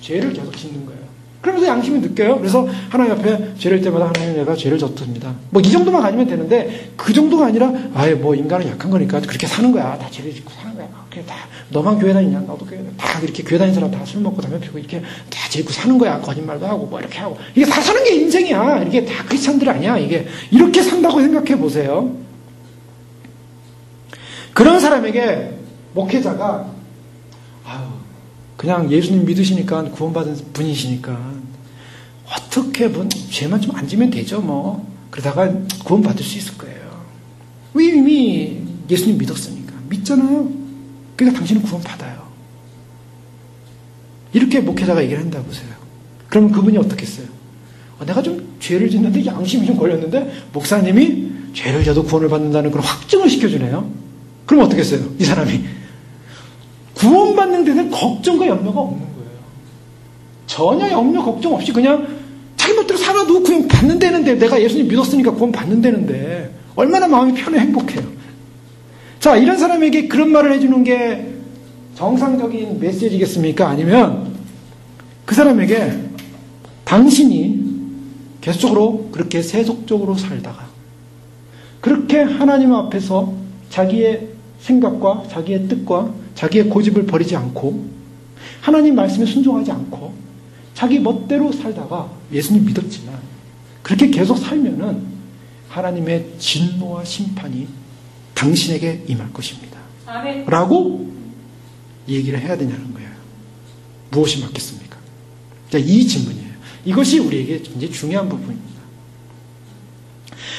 죄를 계속 짓는 거예요. 그러면서 양심이 느껴요. 그래서 하나님 앞에 죄를 때마다 하나님 내가 죄를 졌습니다. 뭐 이 정도만 가지면 되는데 그 정도가 아니라 아예 뭐 인간은 약한 거니까 그렇게 사는 거야. 다 죄를 짓고 사는 거야. 그래 다 너만 교회 다니냐? 너도 교회 다 이렇게 교회 다니는 사람 다 술 먹고 담배 피우고 이렇게 다 죄 짓고 사는 거야. 거짓말도 하고 뭐 이렇게 하고 이게 다 사는 게 인생이야. 이게 다 크리스찬들 아니야. 이게 이렇게 산다고 생각해 보세요. 그런 사람에게 목회자가 그냥 예수님 믿으시니까 구원받은 분이시니까 어떻게 죄만 좀 안 지면 되죠 뭐. 그러다가 구원받을 수 있을 거예요. 이미 예수님 믿었으니까. 믿잖아요. 그러니까 당신은 구원받아요. 이렇게 목회자가 얘기를 한다고 보세요. 그러면 그분이 어떻겠어요? 내가 좀 죄를 짓는데 양심이 좀 걸렸는데 목사님이 죄를 져도 구원을 받는다는 그런 확증을 시켜주네요. 그럼 어떻겠어요? 이 사람이 구원받는 데는 걱정과 염려가 없는 거예요. 전혀 염려 걱정 없이 그냥 자기 멋대로 살아도 그냥 받는다는데, 내가 예수님 믿었으니까 구원 받는다는데 얼마나 마음이 편해 행복해요. 자, 이런 사람에게 그런 말을 해주는 게 정상적인 메시지겠습니까? 아니면 그 사람에게 당신이 계속적으로 그렇게 세속적으로 살다가 그렇게 하나님 앞에서 자기의 생각과 자기의 뜻과 자기의 고집을 버리지 않고 하나님 말씀에 순종하지 않고 자기 멋대로 살다가 예수님 믿었지만 그렇게 계속 살면은 하나님의 진노와 심판이 당신에게 임할 것입니다. 아멘. 라고 얘기를 해야 되냐는 거예요. 무엇이 맞겠습니까? 자, 이 질문이에요. 이것이 우리에게 굉장히 중요한 부분입니다.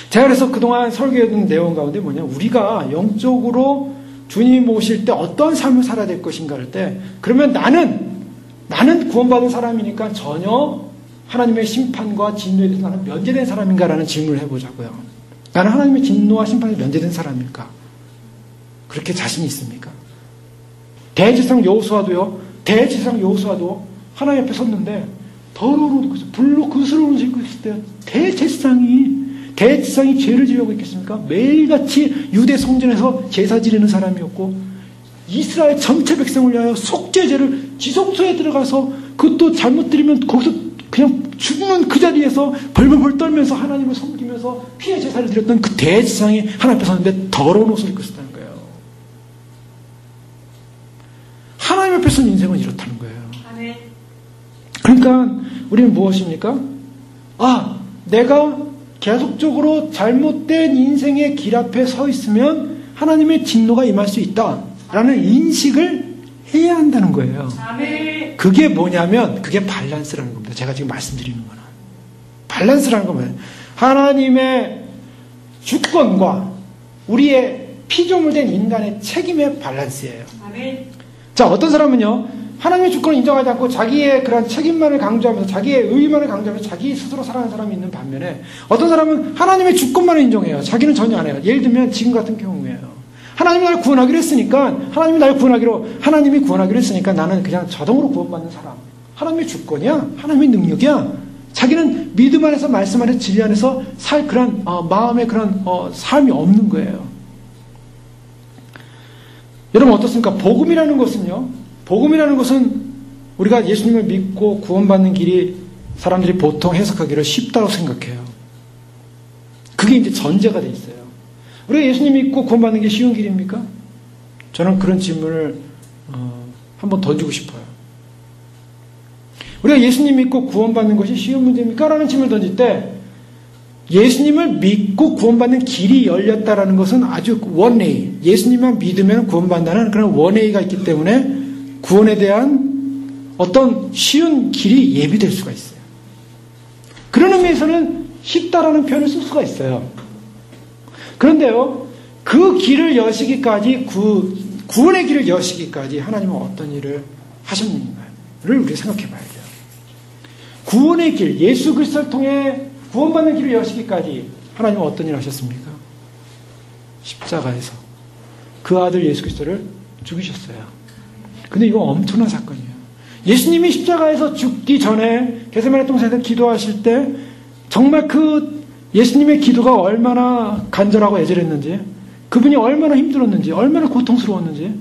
제가 그래서 그동안 설교해둔 내용 가운데 뭐냐, 우리가 영적으로 주님 오실 때 어떤 삶을 살아야 될 것인가 할 때, 그러면 나는 구원받은 사람이니까 전혀 하나님의 심판과 진노에 대해서 나는 면제된 사람인가라는 질문을 해보자고요. 나는 하나님의 진노와 심판에 면제된 사람일까? 그렇게 자신이 있습니까? 대제사장 여호수아도 하나님 앞에 섰는데 더러운 불로 그스로 움직이고 있을 때 대제사장이 죄를 지으려고 했겠습니까? 매일같이 유대 성전에서 제사 지르는 사람이었고 이스라엘 전체 백성을 위하여 속죄제를 지성소에 들어가서 그것도 잘못 드리면 거기서 그냥 죽는 그 자리에서 벌벌벌 떨면서 하나님을 섬기면서 피해 제사를 드렸던 그 대제사장이 하나님 앞에 섰는데 더러운 옷을 입고 있었다는 거예요. 하나님 앞에 선 인생은 이렇다는 거예요. 그러니까 우리는 무엇입니까? 내가 계속적으로 잘못된 인생의 길 앞에 서 있으면 하나님의 진노가 임할 수 있다라는 인식을 해야 한다는 거예요. 그게 뭐냐면 그게 밸런스라는 겁니다. 제가 지금 말씀드리는 거는 밸런스라는 건 뭐예요? 하나님의 주권과 우리의 피조물된 인간의 책임의 밸런스예요. 자, 어떤 사람은요 하나님의 주권을 인정하지 않고 자기의 그런 책임만을 강조하면서 자기의 의의만을 강조하면서 자기 스스로 살아가는 사람이 있는 반면에 어떤 사람은 하나님의 주권만을 인정해요. 자기는 전혀 안 해요. 예를 들면 지금 같은 경우에요. 하나님이 나를 구원하기로 했으니까 하나님이 구원하기로 했으니까 나는 그냥 자동으로 구원받는 사람. 하나님의 주권이야. 하나님의 능력이야. 자기는 믿음 안에서 말씀 안에서 진리 안에서 살 그런 마음의 그런 삶이 없는 거예요. 여러분 어떻습니까? 복음이라는 것은 우리가 예수님을 믿고 구원받는 길이 사람들이 보통 해석하기를 쉽다고 생각해요. 그게 이제 전제가 돼 있어요. 우리가 예수님 믿고 구원받는 게 쉬운 길입니까? 저는 그런 질문을 한번 던지고 싶어요. 우리가 예수님 믿고 구원받는 것이 쉬운 문제입니까? 라는 질문을 던질 때 예수님을 믿고 구원받는 길이 열렸다라는 것은 아주 원웨이, 예수님만 믿으면 구원받는다는 그런 원웨이가 있기 때문에 구원에 대한 어떤 쉬운 길이 예비될 수가 있어요. 그런 의미에서는 쉽다라는 표현을 쓸 수가 있어요. 그런데요, 그 길을 여시기까지, 구원의 길을 여시기까지 하나님은 어떤 일을 하셨는가를 우리가 생각해 봐야 돼요. 구원의 길, 예수 그리스도를 통해 구원받는 길을 여시기까지 하나님은 어떤 일을 하셨습니까? 십자가에서 그 아들 예수 그리스도를 죽이셨어요. 근데 이거 엄청난 사건이에요. 예수님이 십자가에서 죽기 전에 게세마네 동산에서 기도하실 때 정말 그 예수님의 기도가 얼마나 간절하고 애절했는지, 그분이 얼마나 힘들었는지, 얼마나 고통스러웠는지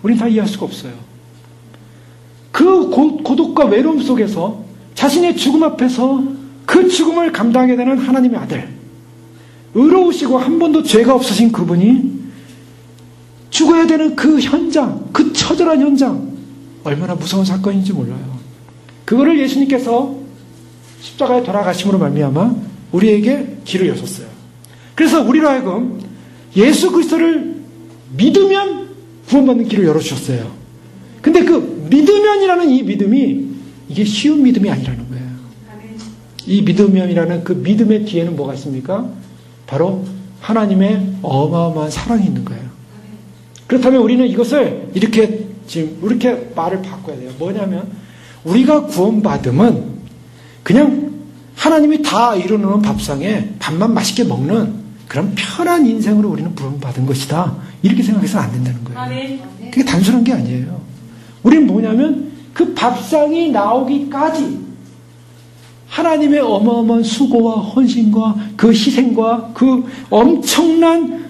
우리는 다 이해할 수가 없어요. 그 고독과 외로움 속에서 자신의 죽음 앞에서 그 죽음을 감당하게 되는 하나님의 아들, 의로우시고 한 번도 죄가 없으신 그분이 죽어야 되는 그 현장, 그 처절한 현장, 얼마나 무서운 사건인지 몰라요. 그거를 예수님께서 십자가에 돌아가심으로 말미암아 우리에게 길을 여셨어요. 그래서 우리로 하여금 예수 그리스도를 믿으면 구원받는 길을 열어주셨어요. 근데 그 믿으면이라는 이 믿음이 이게 쉬운 믿음이 아니라는 거예요. 이 믿으면이라는 그 믿음의 뒤에는 뭐가 있습니까? 바로 하나님의 어마어마한 사랑이 있는 거예요. 그렇다면 우리는 이것을 이렇게 말을 바꿔야 돼요. 뭐냐면 우리가 구원받음은 그냥 하나님이 다 이루는 밥상에 밥만 맛있게 먹는 그런 편한 인생으로 우리는 구원받은 것이다. 이렇게 생각해서는 안 된다는 거예요. 그게 단순한 게 아니에요. 우리는 뭐냐면 그 밥상이 나오기까지 하나님의 어마어마한 수고와 헌신과 그 희생과 그 엄청난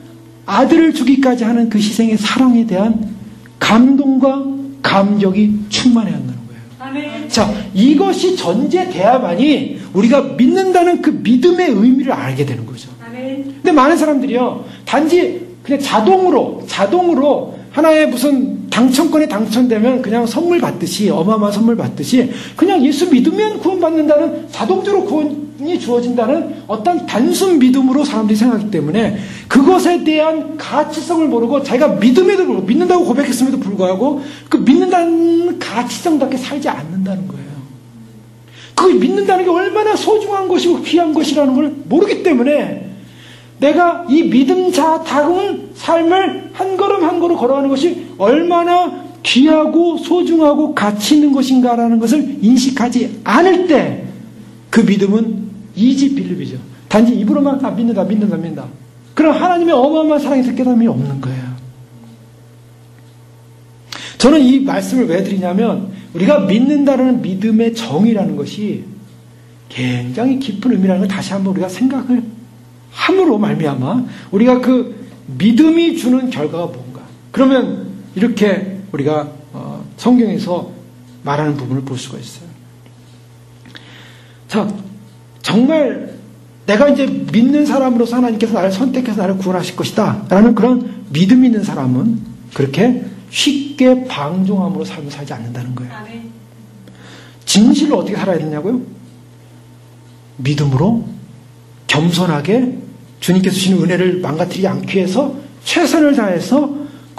아들을 주기까지 하는 그 희생의 사랑에 대한 감동과 감격이 충만해야 한다는 거예요. 아멘. 자, 이것이 전제돼야만이 우리가 믿는다는 그 믿음의 의미를 알게 되는 거죠. 아멘. 근데 많은 사람들이요, 단지 그냥 자동으로 하나의 무슨 당첨권에 당첨되면 그냥 선물 받듯이, 어마어마한 선물 받듯이 그냥 예수 믿으면 구원받는다는, 자동적으로 구원이 주어진다는 어떤 단순 믿음으로 사람들이 생각하기 때문에 그것에 대한 가치성을 모르고 자기가 믿음에도 불구하고, 믿는다고 고백했음에도 불구하고 그 믿는다는 가치성답게 살지 않는다는 거예요. 그 믿는다는 게 얼마나 소중한 것이고 귀한 것이라는 걸 모르기 때문에 내가 이 믿음자다운 삶을 한 걸음 한 걸음 걸어가는 것이 얼마나 귀하고 소중하고 가치 있는 것인가라는 것을 인식하지 않을 때 그 믿음은 이지 빌립이죠. 단지 입으로만 믿는다. 그럼 하나님의 어마어마한 사랑에서 깨달음이 없는 거예요. 저는 이 말씀을 왜 드리냐면 우리가 믿는다는 믿음의 정의라는 것이 굉장히 깊은 의미라는 걸 다시 한번 우리가 생각을 함으로 말미암아 우리가 그 믿음이 주는 결과가 뭔가. 그러면 이렇게 우리가 성경에서 말하는 부분을 볼 수가 있어요. 자, 정말 내가 이제 믿는 사람으로서 하나님께서 나를 선택해서 나를 구원하실 것이다 라는 그런 믿음 있는 사람은 그렇게 쉽게 방종함으로 삶을 살지 않는다는 거예요. 진실로 어떻게 살아야 되냐고요? 믿음으로 겸손하게 주님께서 주시는 은혜를 망가뜨리지 않기 위해서 최선을 다해서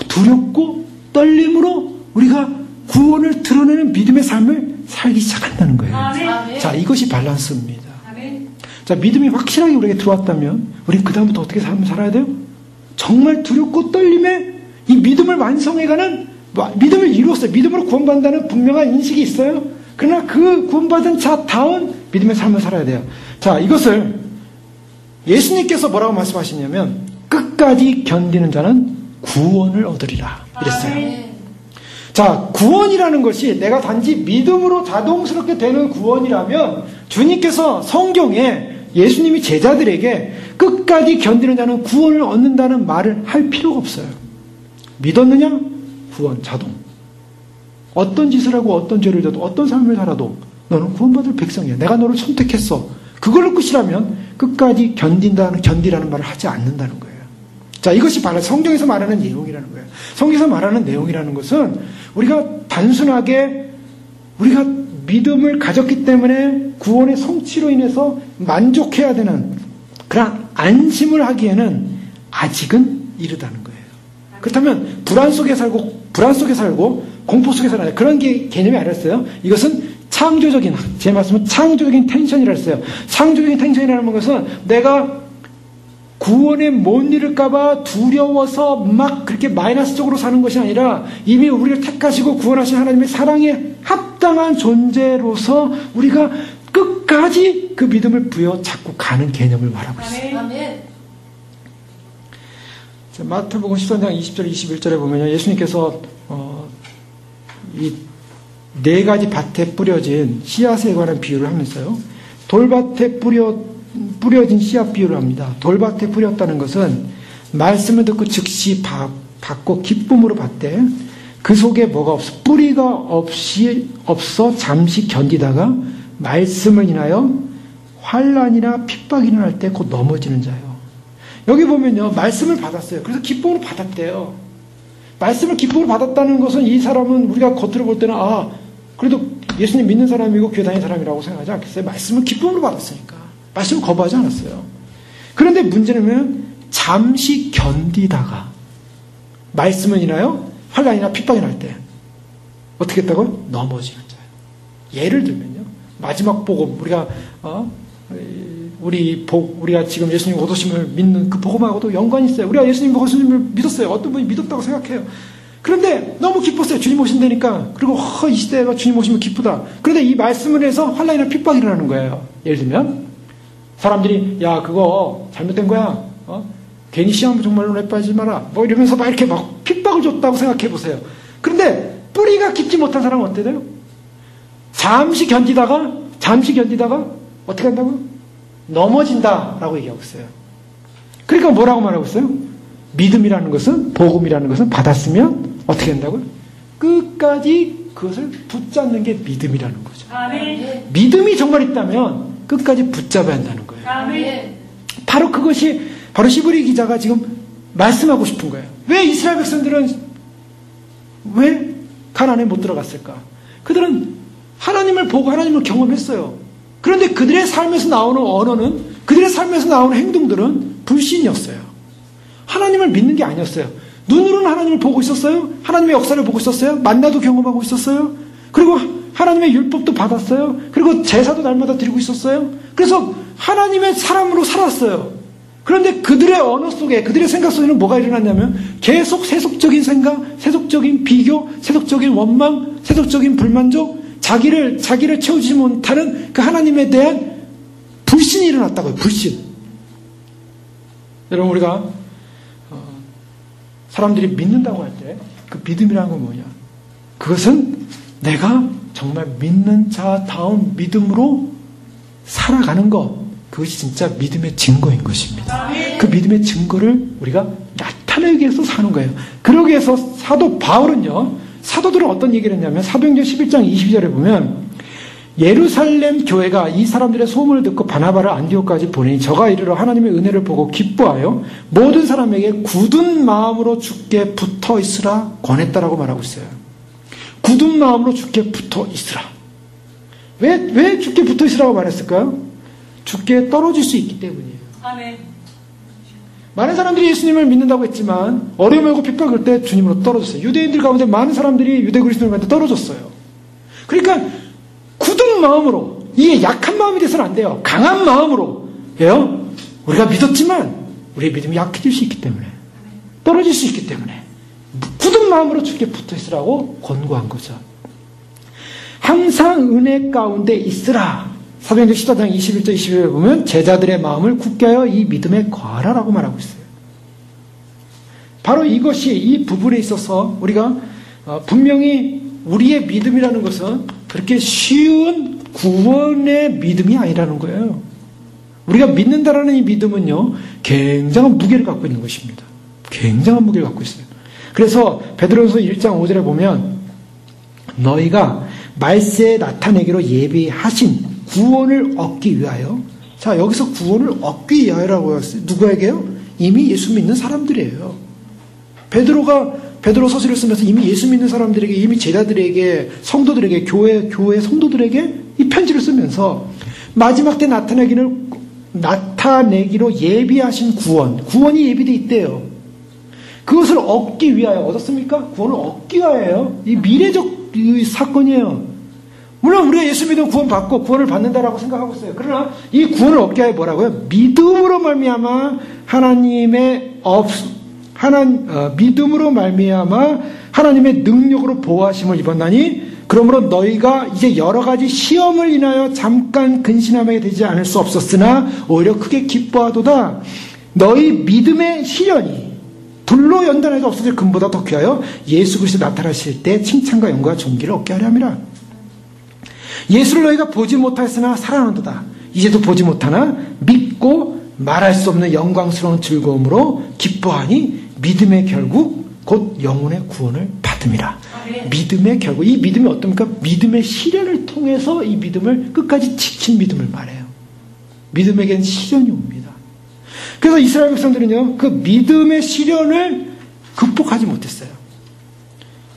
두렵고 떨림으로 우리가 구원을 드러내는 믿음의 삶을 살기 시작한다는 거예요. 아멘. 자, 이것이 밸런스입니다. 아멘. 자, 믿음이 확실하게 우리에게 들어왔다면 우리 그다음부터 어떻게 삶을 살아야 돼요? 정말 두렵고 떨림에 이 믿음을 완성해가는, 믿음을 이루었어요. 믿음으로 구원받는다는 분명한 인식이 있어요. 그러나 그 구원받은 자다운 믿음의 삶을 살아야 돼요. 자, 이것을 예수님께서 뭐라고 말씀하시냐면 끝까지 견디는 자는 구원을 얻으리라 이랬어요. 자, 구원이라는 것이 내가 단지 믿음으로 자동스럽게 되는 구원이라면 주님께서 성경에 예수님이 제자들에게 끝까지 견디는 자는 구원을 얻는다는 말을 할 필요가 없어요. 믿었느냐? 구원, 자동. 어떤 짓을 하고 어떤 죄를 져도 어떤 삶을 살아도 너는 구원받을 백성이야. 내가 너를 선택했어. 그걸로 끝이라면 끝까지 견디라는 말을 하지 않는다는 거예요. 자, 이것이 바로 성경에서 말하는 내용이라는 거예요. 성경에서 말하는 내용이라는 것은 우리가 단순하게 우리가 믿음을 가졌기 때문에 구원의 성취로 인해서 만족해야 되는 그런 안심을 하기에는 아직은 이르다는 거예요. 그렇다면 불안 속에 살고 공포 속에 살아야 그런 개념이 아니었어요. 이것은 창조적인, 제 말씀은 창조적인 텐션이라 했어요. 창조적인 텐션이라는 것은 내가 구원에 못 이룰까봐 두려워서 막 그렇게 마이너스적으로 사는 것이 아니라 이미 우리를 택하시고 구원하신 하나님의 사랑에 합당한 존재로서 우리가 끝까지 그 믿음을 부여잡고 가는 개념을 말하고 있어요. 아멘. 마태복음 13장 20절 21절에 보면 예수님께서 이 네 가지 밭에 뿌려진 씨앗에 관한 비유를 하면서요. 돌밭에 뿌려진 씨앗 비유를 합니다. 돌밭에 뿌렸다는 것은 말씀을 듣고 즉시 받고 기쁨으로 받되 그 속에 뭐가 없어? 뿌리가 없어 잠시 견디다가 말씀을 인하여 환난이나 핍박이 일어날 때 곧 넘어지는 자요. 여기 보면요. 말씀을 받았어요. 그래서 기쁨으로 받았대요. 말씀을 기쁨으로 받았다는 것은 이 사람은 우리가 겉으로 볼 때는 그래도 예수님 믿는 사람이고 교회 다니는 사람이라고 생각하지 않겠어요? 말씀을 기쁨으로 받았으니까. 말씀을 거부하지 않았어요. 그런데 문제는 잠시 견디다가 말씀을 인하여 환난이나 핍박이 날 때 어떻게 했다고요? 넘어지는 자예요. 예를 들면요. 마지막 복음 우리가 지금 예수님 오도심을 믿는 그 복음하고도 연관이 있어요. 우리가 예수님 오도심을 믿었어요. 어떤 분이 믿었다고 생각해요. 그런데 너무 기뻤어요. 주님 오신다니까. 그리고 이 시대가 주님 오시면 기쁘다. 그런데 이 말씀을 해서 환난이나 핍박이 일어나는 거예요. 예를 들면 사람들이 야 그거 잘못된 거야. 괜히 시험 정말로 내 빠지지 마라. 이러면서 막 이렇게 막 핍박을 줬다고 생각해 보세요. 그런데 뿌리가 깊지 못한 사람은 어때 돼요? 잠시 견디다가 어떻게 한다고요? 넘어진다라고 얘기하고 있어요. 그러니까 뭐라고 말하고 있어요? 믿음이라는 것은, 복음이라는 것은 받았으면 어떻게 한다고요? 끝까지 그것을 붙잡는 게 믿음이라는 거죠. 아멘. 믿음이 정말 있다면 끝까지 붙잡아야 한다는 거예요. 아멘. 바로 그것이 바로 히브리 기자가 지금 말씀하고 싶은 거예요. 왜 이스라엘 백성들은 왜 가나안에 못 들어갔을까? 그들은 하나님을 보고 하나님을 경험했어요. 그런데 그들의 삶에서 나오는 언어는, 그들의 삶에서 나오는 행동들은 불신이었어요. 하나님을 믿는 게 아니었어요. 눈으로는 하나님을 보고 있었어요. 하나님의 역사를 보고 있었어요. 만나도 경험하고 있었어요. 그리고 하나님의 율법도 받았어요. 그리고 제사도 날마다 드리고 있었어요. 그래서 하나님의 사람으로 살았어요. 그런데 그들의 언어 속에, 그들의 생각 속에는 뭐가 일어났냐면 계속 세속적인 생각, 세속적인 비교, 세속적인 원망, 세속적인 불만족, 자기를 채우지 못하는 그 하나님에 대한 불신이 일어났다고요. 불신. 여러분, 우리가 사람들이 믿는다고 할 때 그 믿음이라는 건 뭐냐? 그것은 내가 정말 믿는 자다운 믿음으로 살아가는 것, 그것이 진짜 믿음의 증거인 것입니다. 그 믿음의 증거를 우리가 나타내기 위해서 사는 거예요. 그러기 위해서 사도 바울은요, 사도들은 어떤 얘기를 했냐면 사도행전 11장 22절에 보면 예루살렘 교회가 이 사람들의 소문을 듣고 바나바를 안디옥까지 보내니 저가 이르러 하나님의 은혜를 보고 기뻐하여 모든 사람에게 굳은 마음으로 주께 붙어 있으라 권했다라고 말하고 있어요. 굳은 마음으로 주께 붙어 있으라. 왜 주께 붙어 있으라고 말했을까요? 주께 떨어질 수 있기 때문이에요. 아멘. 많은 사람들이 예수님을 믿는다고 했지만 어려움을 오고 핍박을 때 주님으로 떨어졌어요. 유대인들 가운데 많은 사람들이 유대 그리스도인한테 떨어졌어요. 그러니까 굳은 마음으로, 이게 약한 마음이 돼서는 안 돼요. 강한 마음으로 예요. 우리가 믿었지만 우리의 믿음이 약해질 수 있기 때문에, 떨어질 수 있기 때문에 굳은 마음으로 주께 붙어 있으라고 권고한 거죠. 항상 은혜 가운데 있으라. 사도행전 14장 21절 22절에 보면 제자들의 마음을 굳게 하여 이 믿음에 거하라라고 말하고 있어요. 바로 이것이, 이 부분에 있어서 우리가 분명히 우리의 믿음이라는 것은 그렇게 쉬운 구원의 믿음이 아니라는 거예요. 우리가 믿는다라는 이 믿음은요, 굉장한 무게를 갖고 있는 것입니다. 굉장한 무게를 갖고 있어요. 그래서 베드로전서 1장 5절에 보면 너희가 말세에 나타내기로 예비하신 구원을 얻기 위하여, 자, 여기서 구원을 얻기 위하여라고 했어요. 누구에게요? 이미 예수 믿는 사람들이에요. 베드로 서술을 쓰면서 이미 예수 믿는 사람들에게, 이미 제자들에게, 성도들에게, 교회 성도들에게 이 편지를 쓰면서 마지막 때 나타내기로 예비하신 구원이 예비되어 있대요. 그것을 얻기 위하여, 얻었습니까? 구원을 얻기 위하여요. 이 미래적 사건이에요. 물론 우리가 예수 믿으면 구원받고 구원을 받는다라고 생각하고 있어요. 그러나 이 구원을 얻게 하여 뭐라고요? 믿음으로 말미암아 믿음으로 말미암아 하나님의 능력으로 보호하심을 입었나니 그러므로 너희가 이제 여러 가지 시험을 인하여 잠깐 근심하게 되지 않을 수 없었으나 오히려 크게 기뻐하도다. 너희 믿음의 시련이 불로 연단해도 없어질 금보다 더 귀하여 예수 그리스도 나타나실 때 칭찬과 영광과 존귀를 얻게 하려 함이라. 예수를 너희가 보지 못하였으나 사랑하는도다. 이제도 보지 못하나 믿고 말할 수 없는 영광스러운 즐거움으로 기뻐하니 믿음의 결국 곧 영혼의 구원을 받음이라. 믿음의 결국, 이 믿음이 어떻습니까? 믿음의 시련을 통해서 이 믿음을 끝까지 지킨 믿음을 말해요. 믿음에겐 시련이 옵니다. 그래서 이스라엘 백성들은요, 그 믿음의 시련을 극복하지 못했어요.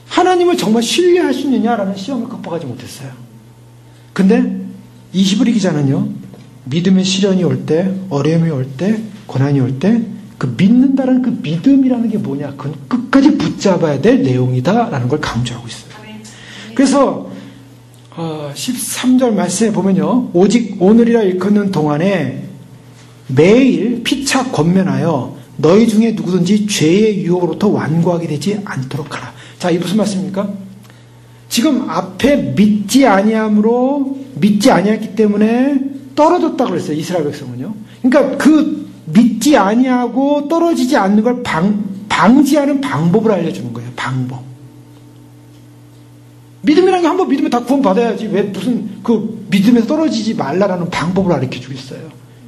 하나님을 정말 신뢰할 수 있느냐라는 시험을 극복하지 못했어요. 근데 이 히브리 기자는요, 믿음의 시련이 올 때, 어려움이 올 때, 고난이 올 때, 그 믿는다는 그 믿음이라는 게 뭐냐, 그건 끝까지 붙잡아야 될 내용이다라는 걸 강조하고 있어요. 그래서 13절 말씀에 보면요, 오직 오늘이라 일컫는 동안에 매일 피차 권면하여 너희 중에 누구든지 죄의 유혹으로부터 완고하게 되지 않도록 하라. 자, 이 무슨 말씀입니까? 지금 앞에 믿지 아니했기 때문에 떨어졌다고 그랬어요. 이스라엘 백성은요. 그러니까 그 믿지 아니하고 떨어지지 않는 걸 방지하는 방법을 알려주는 거예요. 방법. 믿음이라는 게 한번 믿으면 다 구원받아야지. 왜 무슨 그 믿음에서 떨어지지 말라라는 방법을 가르쳐 주겠어요.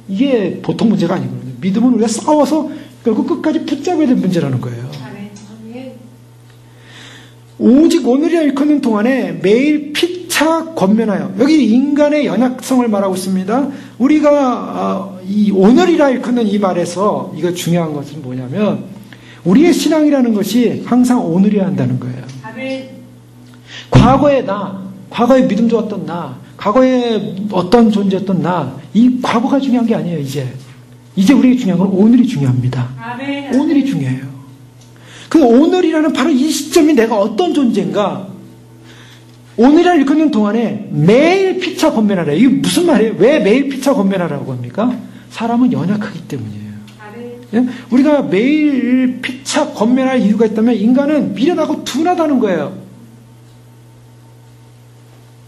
이게 보통 문제가 아니거든요. 믿음은 우리가 싸워서 결국 끝까지 붙잡아야 될 문제라는 거예요. 오직 오늘이라 일컫는 동안에 매일 피차 권면하여, 여기 인간의 연약성을 말하고 있습니다. 우리가 이 오늘이라 일컫는 이 말에서 이거 중요한 것은 뭐냐면 우리의 신앙이라는 것이 항상 오늘이어야 한다는 거예요. 과거에 과거에 믿음 좋았던 과거에 어떤 존재였던 이 과거가 중요한 게 아니에요. 이제 우리에게 중요한 건 오늘이 중요합니다. 오늘이 중요해요. 그 오늘이라는 바로 이 시점이 내가 어떤 존재인가, 오늘이라 일컫는 동안에 매일 피차 권면하라. 이게 무슨 말이에요? 왜 매일 피차 권면하라고 합니까? 사람은 연약하기 때문이에요. 예? 우리가 매일 피차 권면할 이유가 있다면 인간은 미련하고 둔하다는 거예요.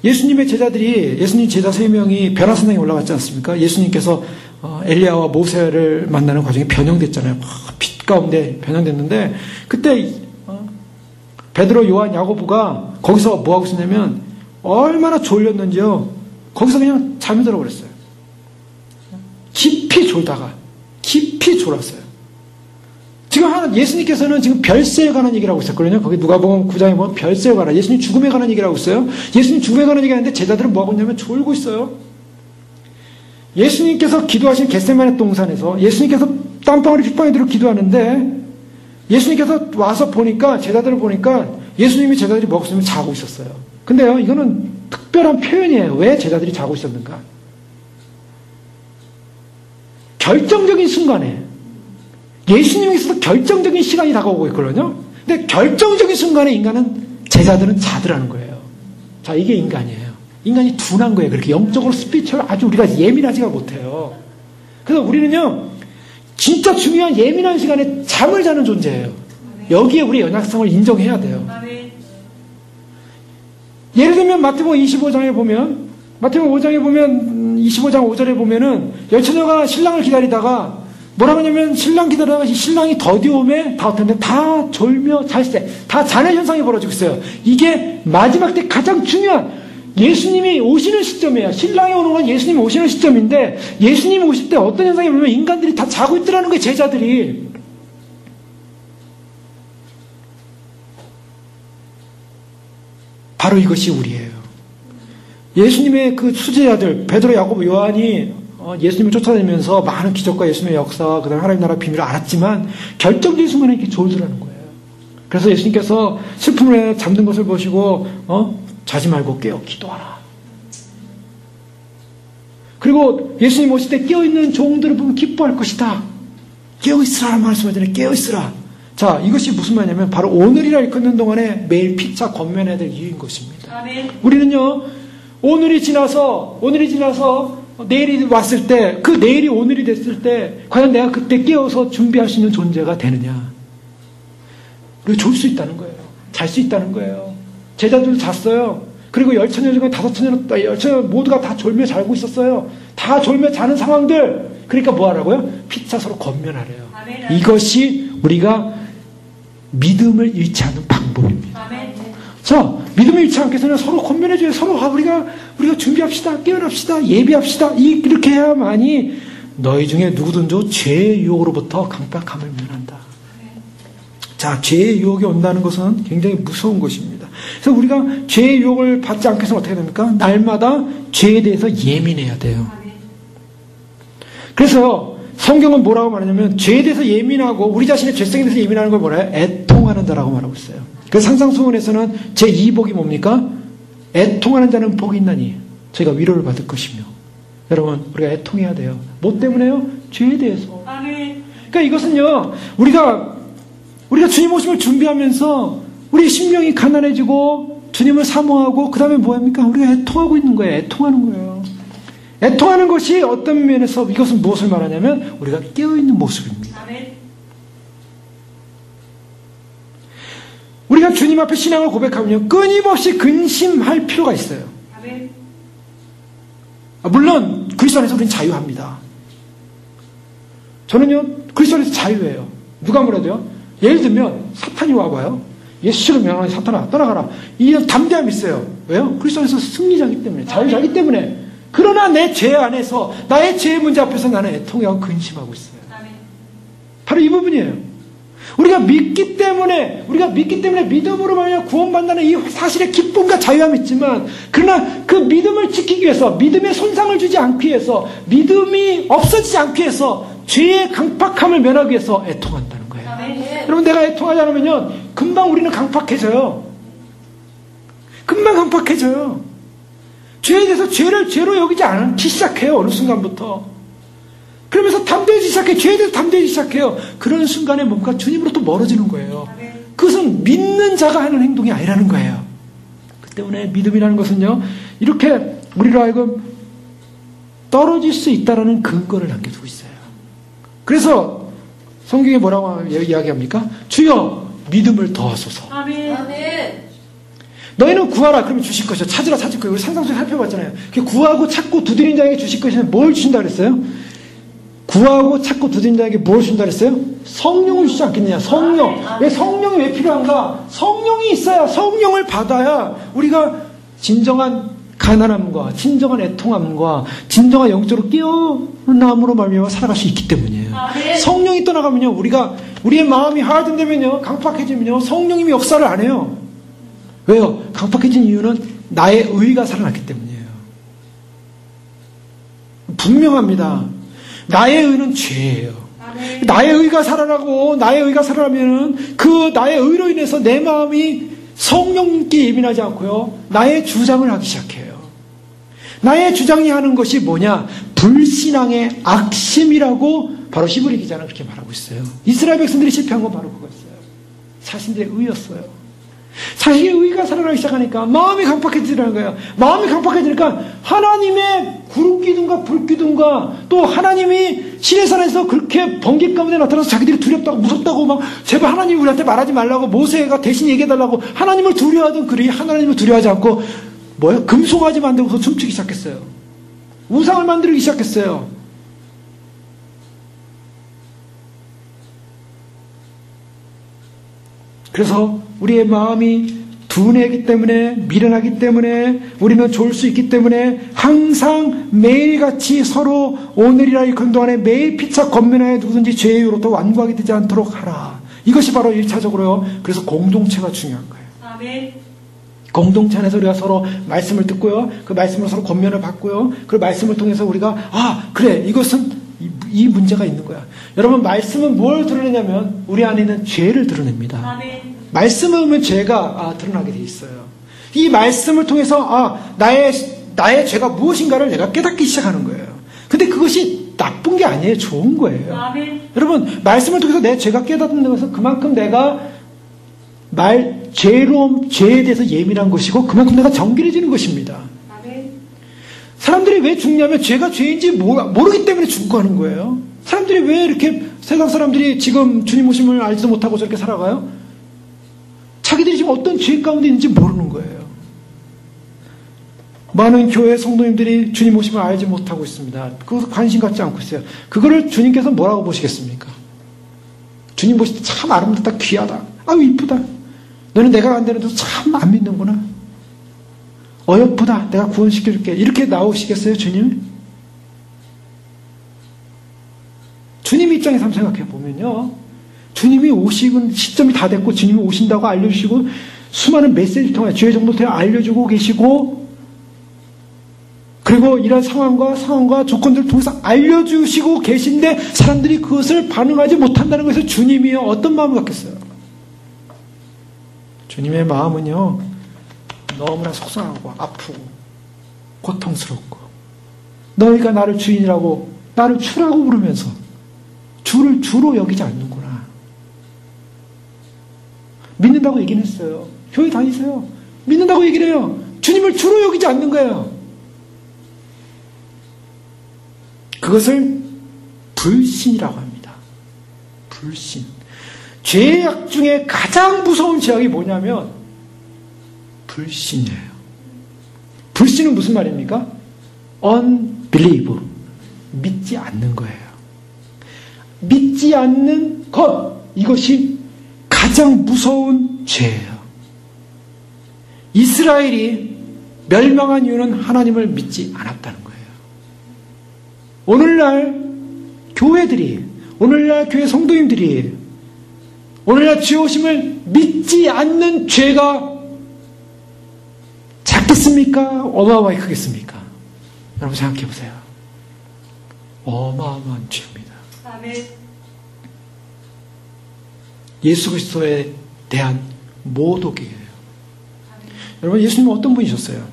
예수님의 제자들이, 예수님 제자 3명이 변화산당에 올라갔지 않습니까? 예수님께서 엘리야와 모세를 만나는 과정에 변형됐잖아요. 빛 가운데 변형됐는데, 그때 베드로, 요한, 야고보가 거기서 뭐하고 있었냐면 얼마나 졸렸는지요. 거기서 그냥 잠이 들어버렸어요. 깊이 졸았어요. 지금 예수님께서는 지금 별세에 관한 얘기를 하고 있었거든요. 거기 누가복음 9장에 보면 별세에 관한, 예수님 죽음에 관한 얘기를 하고 있어요. 예수님 죽음에 관한 얘기를 하는데 제자들은 뭐하고 있냐면 졸고 있어요. 예수님께서 기도하신 겟세마네 동산에서 예수님께서 땀방울이 핏방울이 들어 기도하는데 예수님께서 와서 보니까, 제자들을 보니까 예수님이 제자들이 뭐하고 있으면 자고 있었어요. 근데요, 이거는 특별한 표현이에요. 왜 제자들이 자고 있었는가? 결정적인 순간에 예수님께서 결정적인 시간이 다가오고 있거든요. 근데 결정적인 순간에 제자들은 자더라는 거예요. 자, 이게 인간이에요. 인간이 둔한 거예요. 그렇게 영적으로 스피리추얼 아주 우리가 예민하지가 못해요. 그래서 우리는요, 진짜 중요한 예민한 시간에 잠을 자는 존재예요. 여기에 우리 연약성을 인정해야 돼요. 예를 들면 마태복음 25장에 보면 25장 5절에 보면은 열처녀가 신랑을 기다리다가 뭐라고 하냐면, 신랑 기다리다가 신랑이 더디 오매 다 어떤데 다 졸며 잘세, 다 자는 현상이 벌어지고 있어요. 이게 마지막 때 가장 중요한 예수님이 오시는 시점이에요. 신랑이 오는 건 예수님이 오시는 시점인데, 예수님이 오실 때 어떤 현상이 보면 인간들이 다 자고 있더라는 거예요. 제자들이. 바로 이것이 우리예요. 예수님의 그 수제자들 베드로, 야고보, 요한이 예수님을 쫓아다니면서 많은 기적과 예수님의 역사, 그 다음에 하나님 나라 비밀을 알았지만 결정적인 순간에 이렇게 졸더라는 거예요. 그래서 예수님께서 슬픔을 잠든 것을 보시고 자지 말고 깨어 기도하라. 그리고 예수님 오실 때 깨어있는 종들을 보면 기뻐할 것이다. 깨어있으라는 말씀하잖아요. 깨어있으라. 자, 이것이 무슨 말이냐면 바로 오늘이라 일컫는 동안에 매일 피차 권면해야 될 이유인 것입니다. 아멘. 우리는요, 오늘이 지나서 내일이 왔을 때, 그 내일이 오늘이 됐을 때 과연 내가 그때 깨어서 준비할 수 있는 존재가 되느냐. 그리고 졸 수 있다는 거예요. 잘 수 있다는 거예요. 제자들도 잤어요. 그리고 열처녀 중에 5처녀 모두가 다 졸며 자고 있었어요. 다 졸며 자는 상황들. 그러니까 뭐 하라고요? 피차 서로 권면하래요. 아멘. 이것이 우리가 믿음을 잃지 않는 방법입니다. 아멘. 자, 믿음을 잃지 않게 해서는 서로 권면해줘요. 서로 우리가 준비합시다. 깨어납시다. 예비합시다. 이렇게 해야만이 너희 중에 누구든지 죄의 유혹으로부터 강팍함을 면한다. 자, 죄의 유혹이 온다는 것은 굉장히 무서운 것입니다. 그래서 우리가 죄의 유혹을 받지 않게 해서는 어떻게 됩니까? 날마다 죄에 대해서 예민해야 돼요. 그래서 성경은 뭐라고 말하냐면 죄에 대해서 예민하고 우리 자신의 죄성에 대해서 예민하는 걸 뭐래요? 애통하는 자라고 말하고 있어요. 그 상상수훈에서는 제2복이 뭡니까? 애통하는 자는 복이 있나니 저희가 위로를 받을 것이며. 여러분, 우리가 애통해야 돼요. 뭐 때문에요? 죄에 대해서. 그러니까 이것은요, 우리가 주님 오심을 준비하면서 우리 심령이 가난해지고 주님을 사모하고 그 다음에 뭐합니까? 우리가 애통하고 있는 거예요. 애통하는 거예요. 애통하는 것이 어떤 면에서 이것은 무엇을 말하냐면 우리가 깨어있는 모습입니다. 우리가 주님 앞에 신앙을 고백하면요, 끊임없이 근심할 필요가 있어요. 물론 그리스도 안에서 우리는 자유합니다. 저는요, 그리스도 안에서 자유예요. 누가 뭐래도요, 예를 들면 사탄이 와봐요. 예수를 명하는 사탄아 떠나가라. 이런 담대함이 있어요. 왜요? 그리스도 안에서 승리자이기 때문에, 자유자이기 때문에. 그러나 내 죄 안에서, 나의 죄의 문제 앞에서 나는 애통하고 근심하고 있어요. 바로 이 부분이에요. 우리가 믿기 때문에 믿음으로 말하여 구원받는다는 이 사실의 기쁨과 자유함이 있지만, 그러나 그 믿음을 지키기 위해서, 믿음에 손상을 주지 않기 위해서, 믿음이 없어지지 않기 위해서 죄의 강팍함을 면하기 위해서 애통한다는 거예요. 여러분, 내가 애통하지 않으면요, 금방 우리는 강팍해져요. 금방 강팍해져요. 죄에 대해서 죄를 죄로 여기지 않기 시작해요. 어느 순간부터. 그러면서 담대해지기 시작해요. 죄에 대해서 담대해지기 시작해요. 그런 순간에 뭔가 주님으로부터 멀어지는 거예요. 그것은 믿는 자가 하는 행동이 아니라는 거예요. 그 때문에 믿음이라는 것은요, 이렇게 우리로 하여금 떨어질 수 있다는 근거를 남겨두고 있어요. 그래서 성경에 뭐라고 이야기합니까? 주여 믿음을 더하소서. 아멘. 너희는 구하라 그러면 주실 것이요. 찾으라 찾을 거예요. 우리 산상수에 살펴봤잖아요. 구하고 찾고 두드리는 자에게 주실 것이면 뭘 주신다 그랬어요? 구하고 찾고 두드리는 자에게 뭘 주신다 그랬어요? 성령을 주지 않겠느냐. 성령. 왜 성령이 왜 필요한가? 성령이 있어야, 성령을 받아야 우리가 진정한 가난함과 진정한 애통함과 진정한 영적으로 깨어남으로 말미암아 살아갈 수 있기 때문이에요. 성령이 떠나가면요, 우리의 마음이 하든되면요, 강팍해지면요, 성령님이 역사를 안 해요. 왜요? 강팍해진 이유는 나의 의가 살아났기 때문이에요. 분명합니다. 나의 의는 죄예요. 나의 의가 살아나고 나의 의가 살아나면은 그 나의 의로 인해서 내 마음이 성령님께 예민하지 않고요, 나의 주장을 하기 시작해요. 나의 주장이 하는 것이 뭐냐? 불신앙의 악심이라고 바로 히브리 기자는 그렇게 말하고 있어요. 이스라엘 백성들이 실패한 건 바로 그거였어요. 자신들의 의였어요. 자신의 의가 살아나기 시작하니까 마음이 강팍해지라는 거예요. 마음이 강팍해지니까 하나님의 구름기둥과 불기둥과 또 하나님이 시내산에서 그렇게 번개 가운데 나타나서 자기들이 두렵다고 무섭다고 막 제발 하나님 우리한테 말하지 말라고 모세가 대신 얘기해달라고 하나님을 두려워하던 그들이 하나님을 두려워하지 않고 뭐요? 금송아지 만들고서 춤추기 시작했어요. 우상을 만들기 시작했어요. 그래서 우리의 마음이 둔하기 때문에, 미련하기 때문에, 우리는 좋을 수 있기 때문에 항상 매일같이 서로 오늘이라 일컨 동안에 매일 피차 권면하여 누구든지 죄의 이유로부터 완고하게 되지 않도록 하라. 이것이 바로 1차적으로요. 그래서 공동체가 중요한 거예요. 아멘. 공동체 안에서 우리가 서로 말씀을 듣고요, 그 말씀으로 서로 권면을 받고요, 그 말씀을 통해서 우리가 그래, 이것은 이 문제가 있는 거야. 여러분, 말씀은 뭘 드러내냐면 우리 안에 있는 죄를 드러냅니다. 아멘. 말씀을 보면 죄가 드러나게 돼 있어요. 이 말씀을 통해서 나의 죄가 무엇인가를 내가 깨닫기 시작하는 거예요. 근데 그것이 나쁜 게 아니에요. 좋은 거예요. 아멘. 여러분, 말씀을 통해서 내 죄가 깨닫는 것은 그만큼 내가 죄에 대해서 예민한 것이고 그만큼 내가 정결해지는 것입니다. 아멘. 사람들이 왜 죽냐면 죄가 죄인지 모르기 때문에 죽어가는 거예요. 사람들이 왜 이렇게 세상 사람들이 지금 주님 오심을 알지도 못하고 저렇게 살아가요? 자기들이 지금 어떤 죄 가운데 있는지 모르는 거예요. 많은 교회 성도님들이 주님 오심을 알지 못하고 있습니다. 그것도 관심 갖지 않고 있어요. 그거를 주님께서 뭐라고 보시겠습니까? 주님 보실 때 참 아름답다, 귀하다, 아유 이쁘다. 너는 내가 안 되는데도 참 안 믿는구나. 어여쁘다, 내가 구원시켜줄게. 이렇게 나오시겠어요, 주님? 주님 입장에서 한번 생각해 보면요, 주님이 오시는 시점이 다 됐고 주님이 오신다고 알려주시고 수많은 메시지를 통해 죄의 정도를 알려주고 계시고, 그리고 이런 상황과 조건들을 통해서 알려주시고 계신데 사람들이 그것을 반응하지 못한다는 것에서 주님이 어떤 마음을 갖겠어요? 주님의 마음은요, 너무나 속상하고 아프고 고통스럽고, 너희가 나를 주인이라고, 나를 주라고 부르면서 주를 주로 여기지 않는구나. 믿는다고 얘기는 했어요. 교회 다니세요. 믿는다고 얘기를 해요. 주님을 주로 여기지 않는 거예요. 그것을 불신이라고 합니다. 불신. 죄악 중에 가장 무서운 죄악이 뭐냐면 불신이에요. 불신은 무슨 말입니까? unbelieve. 믿지 않는 거예요. 믿지 않는 것. 이것이 가장 무서운 죄예요. 이스라엘이 멸망한 이유는 하나님을 믿지 않았다는 거예요. 오늘날 교회들이, 오늘날 교회 성도님들이 오늘날 주의 오심을 믿지 않는 죄가 작겠습니까? 어마어마하게 크겠습니까? 여러분 생각해 보세요. 어마어마한 죄입니다. 아멘. 예수 그리스도에 대한 모독이에요. 여러분, 예수님은 어떤 분이셨어요?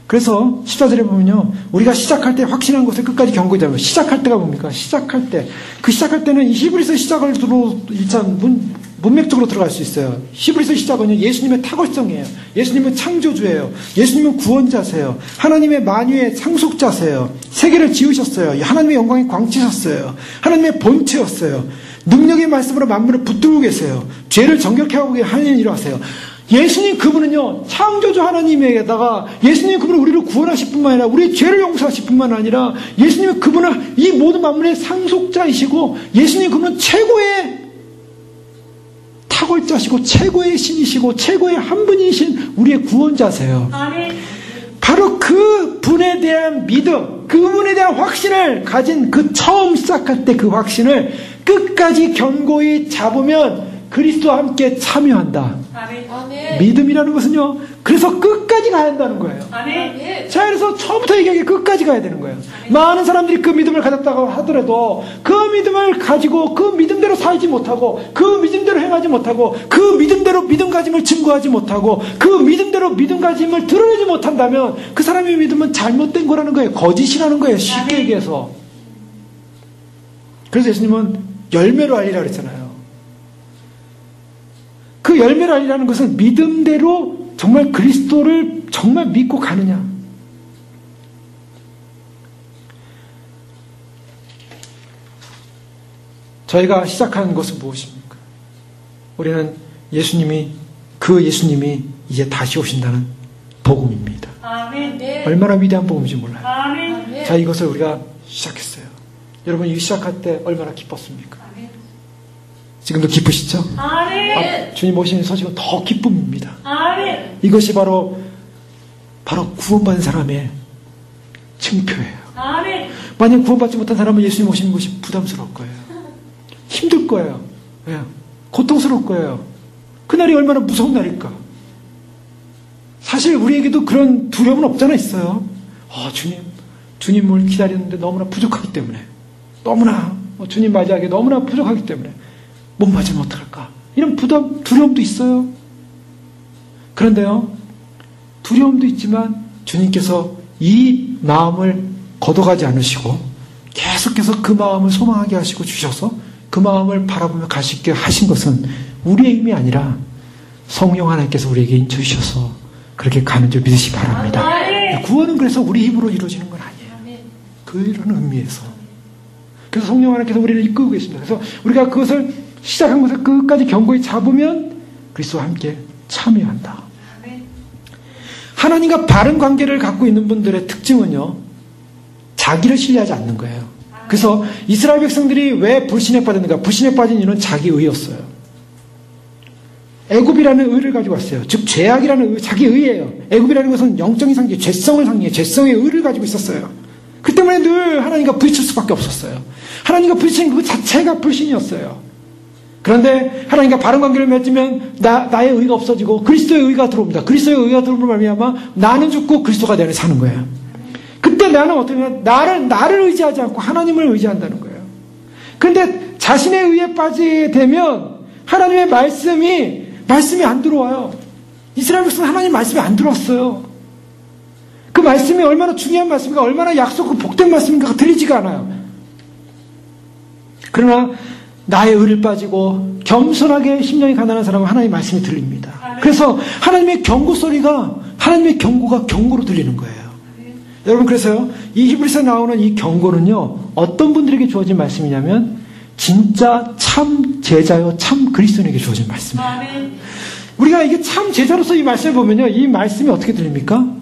그래서 14절에 보면요, 우리가 시작할 때 확신한 것을 끝까지 경고하자면, 시작할 때가 뭡니까? 시작할 때. 그 시작할 때는 이 히브리서 시작을 두고 일단 문맥적으로 들어갈 수 있어요. 히브리서 시작은요, 예수님의 탁월성이에요. 예수님은 창조주예요. 예수님은 구원자세요. 하나님의 만유의 상속자세요. 세계를 지으셨어요. 하나님의 영광에 광치셨어요. 하나님의 본체였어요. 능력의 말씀으로 만물을 붙들고 계세요. 죄를 정결케 하고 하는 일을 하세요. 예수님 그분은요, 창조주 하나님에게다가 예수님 그분은 우리를 구원하실 뿐만 아니라 우리의 죄를 용서하실 뿐만 아니라 예수님 그분은 이 모든 만물의 상속자이시고 예수님 그분은 최고의 탁월자시고 최고의 신이시고 최고의 한 분이신 우리의 구원자세요. 아멘. 바로 그 분에 대한 믿음, 그 분에 대한 확신을 가진 그 처음 시작할 때 그 확신을 끝까지 견고히 잡으면 그리스도와 함께 참여한다. 아멘. 믿음이라는 것은요, 그래서 끝까지 가야 한다는 거예요. 아멘. 자, 그래서 처음부터 얘기하기에 끝까지 가야 되는 거예요. 많은 사람들이 그 믿음을 가졌다고 하더라도 그 믿음을 가지고 그 믿음대로 살지 못하고 그 믿음대로 행하지 못하고 그 믿음대로 믿음 가짐을 증거하지 못하고 그 믿음대로 믿음 가짐을 드러내지 못한다면 그 사람의 믿음은 잘못된 거라는 거예요. 거짓이라는 거예요. 쉽게 얘기해서. 그래서 예수님은 열매로 알리라 그랬잖아요. 그 열매를 알리라는 것은 믿음대로 정말 그리스도를 정말 믿고 가느냐. 저희가 시작하는 것은 무엇입니까? 우리는 그 예수님이 이제 다시 오신다는 복음입니다. 아멘. 얼마나 위대한 복음인지 몰라요. 아멘. 자, 이것을 우리가 시작했어요. 여러분, 이 시작할 때 얼마나 기뻤습니까? 아멘. 지금도 기쁘시죠? 아멘. 주님 오시는 소식은 더 기쁨입니다. 아멘. 이것이 바로 구원받은 사람의 증표예요. 아멘. 만약 구원받지 못한 사람은 예수님 오시는 것이 부담스러울 거예요. 힘들 거예요. 예. 고통스러울 거예요. 그날이 얼마나 무서운 날일까. 사실 우리에게도 그런 두려움은 없잖아 있어요. 주님을 기다리는데 너무나 부족하기 때문에, 너무나 주님 맞이하기 너무나 부족하기 때문에 못 맞으면 어떡할까, 이런 두려움도 있어요. 그런데요, 두려움도 있지만 주님께서 이 마음을 거둬가지 않으시고 계속해서 그 마음을 소망하게 하시고 주셔서 그 마음을 바라보며 갈 수 있게 하신 것은 우리의 힘이 아니라 성령 하나님께서 우리에게 인쳐주셔서 그렇게 가는 줄 믿으시 기 바랍니다. 구원은 그래서 우리 힘으로 이루어지는 건 아니에요. 그런 의미에서. 그래서 성령 하나님께서 우리를 이끌고 계십니다. 그래서 우리가 그것을 시작한 것을 끝까지 견고히 잡으면 그리스도와 함께 참여한다. 하나님과 바른 관계를 갖고 있는 분들의 특징은요, 자기를 신뢰하지 않는 거예요. 그래서 이스라엘 백성들이 왜 불신에 빠졌는가? 불신에 빠진 이유는 자기 의였어요. 애굽이라는 의를 가지고 왔어요. 즉 죄악이라는 의, 자기 의예요. 애굽이라는 것은 영적인 상징, 죄성을 상징해 죄성의 의를 가지고 있었어요. 그 때문에 늘 하나님과 부딪힐 수밖에 없었어요. 하나님과 부딪힌 그 자체가 불신이었어요. 그런데 하나님과 바른 관계를 맺으면 나의 의가 없어지고 그리스도의 의가 들어옵니다. 그리스도의 의가 들어오는 말미암아 나는 죽고 그리스도가 내 안에 사는 거예요. 그때 나는 어떻게 하면 나를 의지하지 않고 하나님을 의지한다는 거예요. 그런데 자신의 의에 빠지게 되면 하나님의 말씀이 안 들어와요. 이스라엘 백성은 하나님 말씀이 안 들어왔어요. 그 말씀이 얼마나 중요한 말씀인가, 얼마나 약속과 복된 말씀인가가 들리지가 않아요. 그러나 나의 의를 빠지고 겸손하게 심령이 가난한 사람은 하나님의 말씀이 들립니다. 그래서 하나님의 경고 소리가, 하나님의 경고가 경고로 들리는 거예요. 여러분, 그래서요, 이 히브리서에 나오는 이 경고는요, 어떤 분들에게 주어진 말씀이냐면 진짜 참 제자요 참 그리스도인에게 주어진 말씀이에요. 우리가 이게 참 제자로서 이 말씀을 보면요, 이 말씀이 어떻게 들립니까?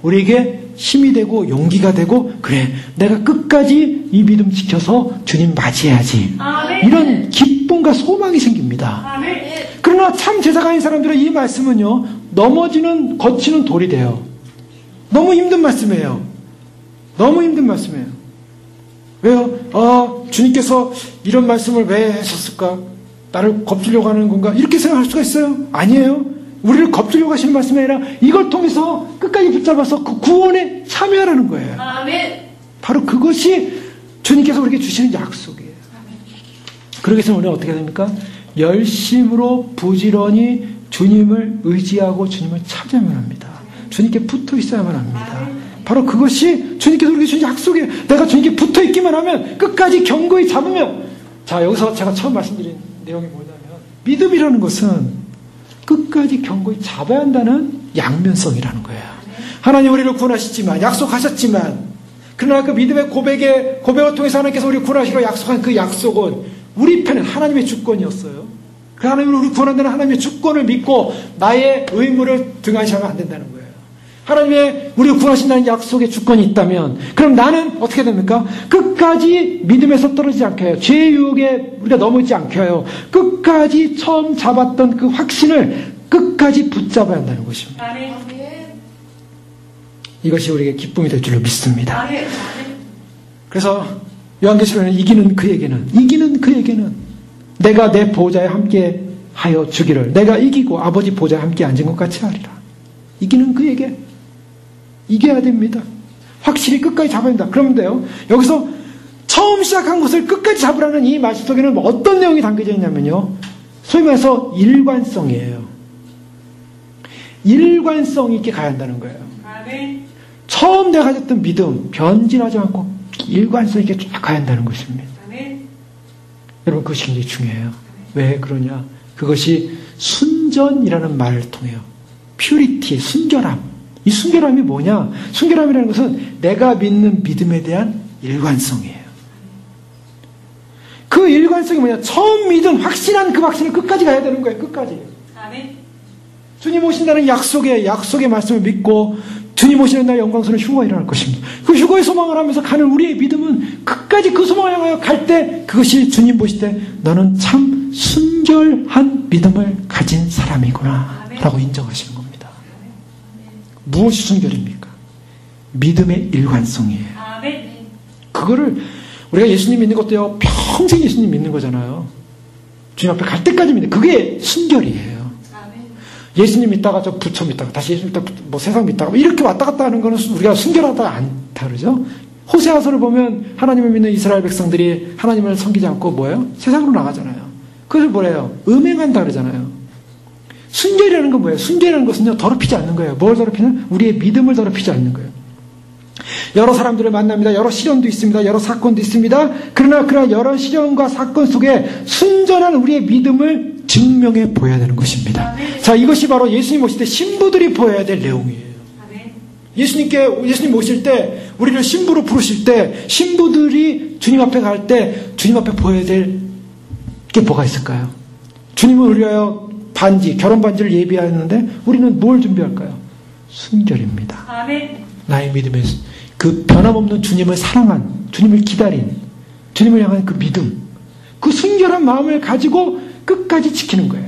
우리에게 힘이 되고 용기가 되고, 그래, 내가 끝까지 이 믿음 지켜서 주님 맞이해야지, 이런 기쁨과 소망이 생깁니다. 그러나 참 제자가 아닌 사람들은 이 말씀은요, 넘어지는 거치는 돌이 돼요. 너무 힘든 말씀이에요. 너무 힘든 말씀이에요. 왜요? 주님께서 이런 말씀을 왜 하셨을까? 나를 겁주려고 하는 건가? 이렇게 생각할 수가 있어요? 아니에요. 우리를 겁주려고 하시는 말씀이 아니라 이걸 통해서 끝까지 붙잡아서 그 구원에 참여하라는 거예요. 아멘. 바로 그것이 주님께서 우리에게 주시는 약속이에요. 그러기 위해서 우리는 어떻게 해야 됩니까? 열심으로 부지런히 주님을 의지하고 주님을 찾아야만 합니다. 주님께 붙어 있어야만 합니다. 바로 그것이 주님께서 우리에게 주신 약속이에요. 내가 주님께 붙어 있기만 하면, 끝까지 견고히 잡으면. 자, 여기서 제가 처음 말씀드린 내용이 뭐냐면, 믿음이라는 것은 끝까지 견고히 잡아야 한다는 양면성이라는 거예요. 하나님 우리를 구원하셨지만, 약속하셨지만, 그러나 그 믿음의 고백을 통해서 하나님께서 우리를 구원하시고 약속한 그 약속은 우리 편은 하나님의 주권이었어요. 그 하나님을 우리 구원한다는 하나님의 주권을 믿고 나의 의무를 등한시하면 안 된다는 거예요. 하나님의 우리를 구원하신다는 약속의 주권이 있다면 그럼 나는 어떻게 됩니까? 끝까지 믿음에서 떨어지지 않게 해요. 죄의 유혹에 우리가 넘어지지 않게 해요. 끝까지 처음 잡았던 그 확신을 끝까지 붙잡아야 한다는 것입니다. 아멘. 이것이 우리에게 기쁨이 될 줄로 믿습니다. 아멘. 그래서 요한계시록에는 이기는 그에게는 내가 내 보좌에 함께 하여 주기를, 내가 이기고 아버지 보좌에 함께 앉은 것 같이 하리라. 이기는 그에게 이겨야 됩니다. 확실히 끝까지 잡아야 된다. 그런데요, 여기서 처음 시작한 것을 끝까지 잡으라는 이 말씀 속에는 어떤 내용이 담겨져 있냐면요, 소위 말해서 일관성이에요. 일관성 있게 가야 한다는 거예요. 아멘. 처음 내가 가졌던 믿음 변질하지 않고 일관성 있게 쫙 가야 한다는 것입니다. 아멘. 여러분, 그것이 굉장히 중요해요. 왜 그러냐? 그것이 순전이라는 말을 통해요. 퓨리티, 순결함. 이 순결함이 뭐냐? 순결함이라는 것은 내가 믿는 믿음에 대한 일관성이에요. 그 일관성이 뭐냐? 처음 믿은 확신한 그 확신을 끝까지 가야 되는 거예요. 끝까지. 아멘. 주님 오신다는 약속의 말씀을 믿고 주님 오시는 날 영광스러운 휴거가 일어날 것입니다. 그 휴거의 소망을 하면서 가는 우리의 믿음은 끝까지 그 소망을 향하여 갈 때 그것이 주님 보실 때 너는 참 순결한 믿음을 가진 사람이구나 라고 인정하시는 겁니다. 무엇이 순결입니까? 믿음의 일관성이에요. 아멘. 그거를 우리가 예수님 믿는 것도요, 평생 예수님 믿는 거잖아요. 주님 앞에 갈 때까지 믿는, 그게 순결이에요. 예수님 믿다가 저 부처 믿다가 다시 예수님 믿다가 뭐 세상 믿다가 이렇게 왔다 갔다 하는 거는 우리가 순결하다 않다 그러죠. 호세아서를 보면 하나님을 믿는 이스라엘 백성들이 하나님을 섬기지 않고 뭐예요? 세상으로 나가잖아요. 그것을 뭐래요? 음행한다 그러잖아요. 순결이라는 건 뭐예요? 순결이라는 것은요, 더럽히지 않는 거예요. 뭘 더럽히는? 우리의 믿음을 더럽히지 않는 거예요. 여러 사람들을 만납니다. 여러 시련도 있습니다. 여러 사건도 있습니다. 그러나 여러 시련과 사건 속에 순전한 우리의 믿음을 증명해 보여야 되는 것입니다. 아멘. 자, 이것이 바로 예수님 오실 때 신부들이 보여야 될 내용이에요. 아멘. 예수님 오실 때, 우리를 신부로 부르실 때, 신부들이 주님 앞에 갈 때, 주님 앞에 보여야 될 게 뭐가 있을까요? 주님은 우리가 결혼 반지를 예비하는데, 우리는 뭘 준비할까요? 순결입니다. 아멘. 나의 믿음에 그 변함없는 주님을 사랑한, 주님을 기다린, 주님을 향한 그 믿음, 그 순결한 마음을 가지고 끝까지 지키는 거예요.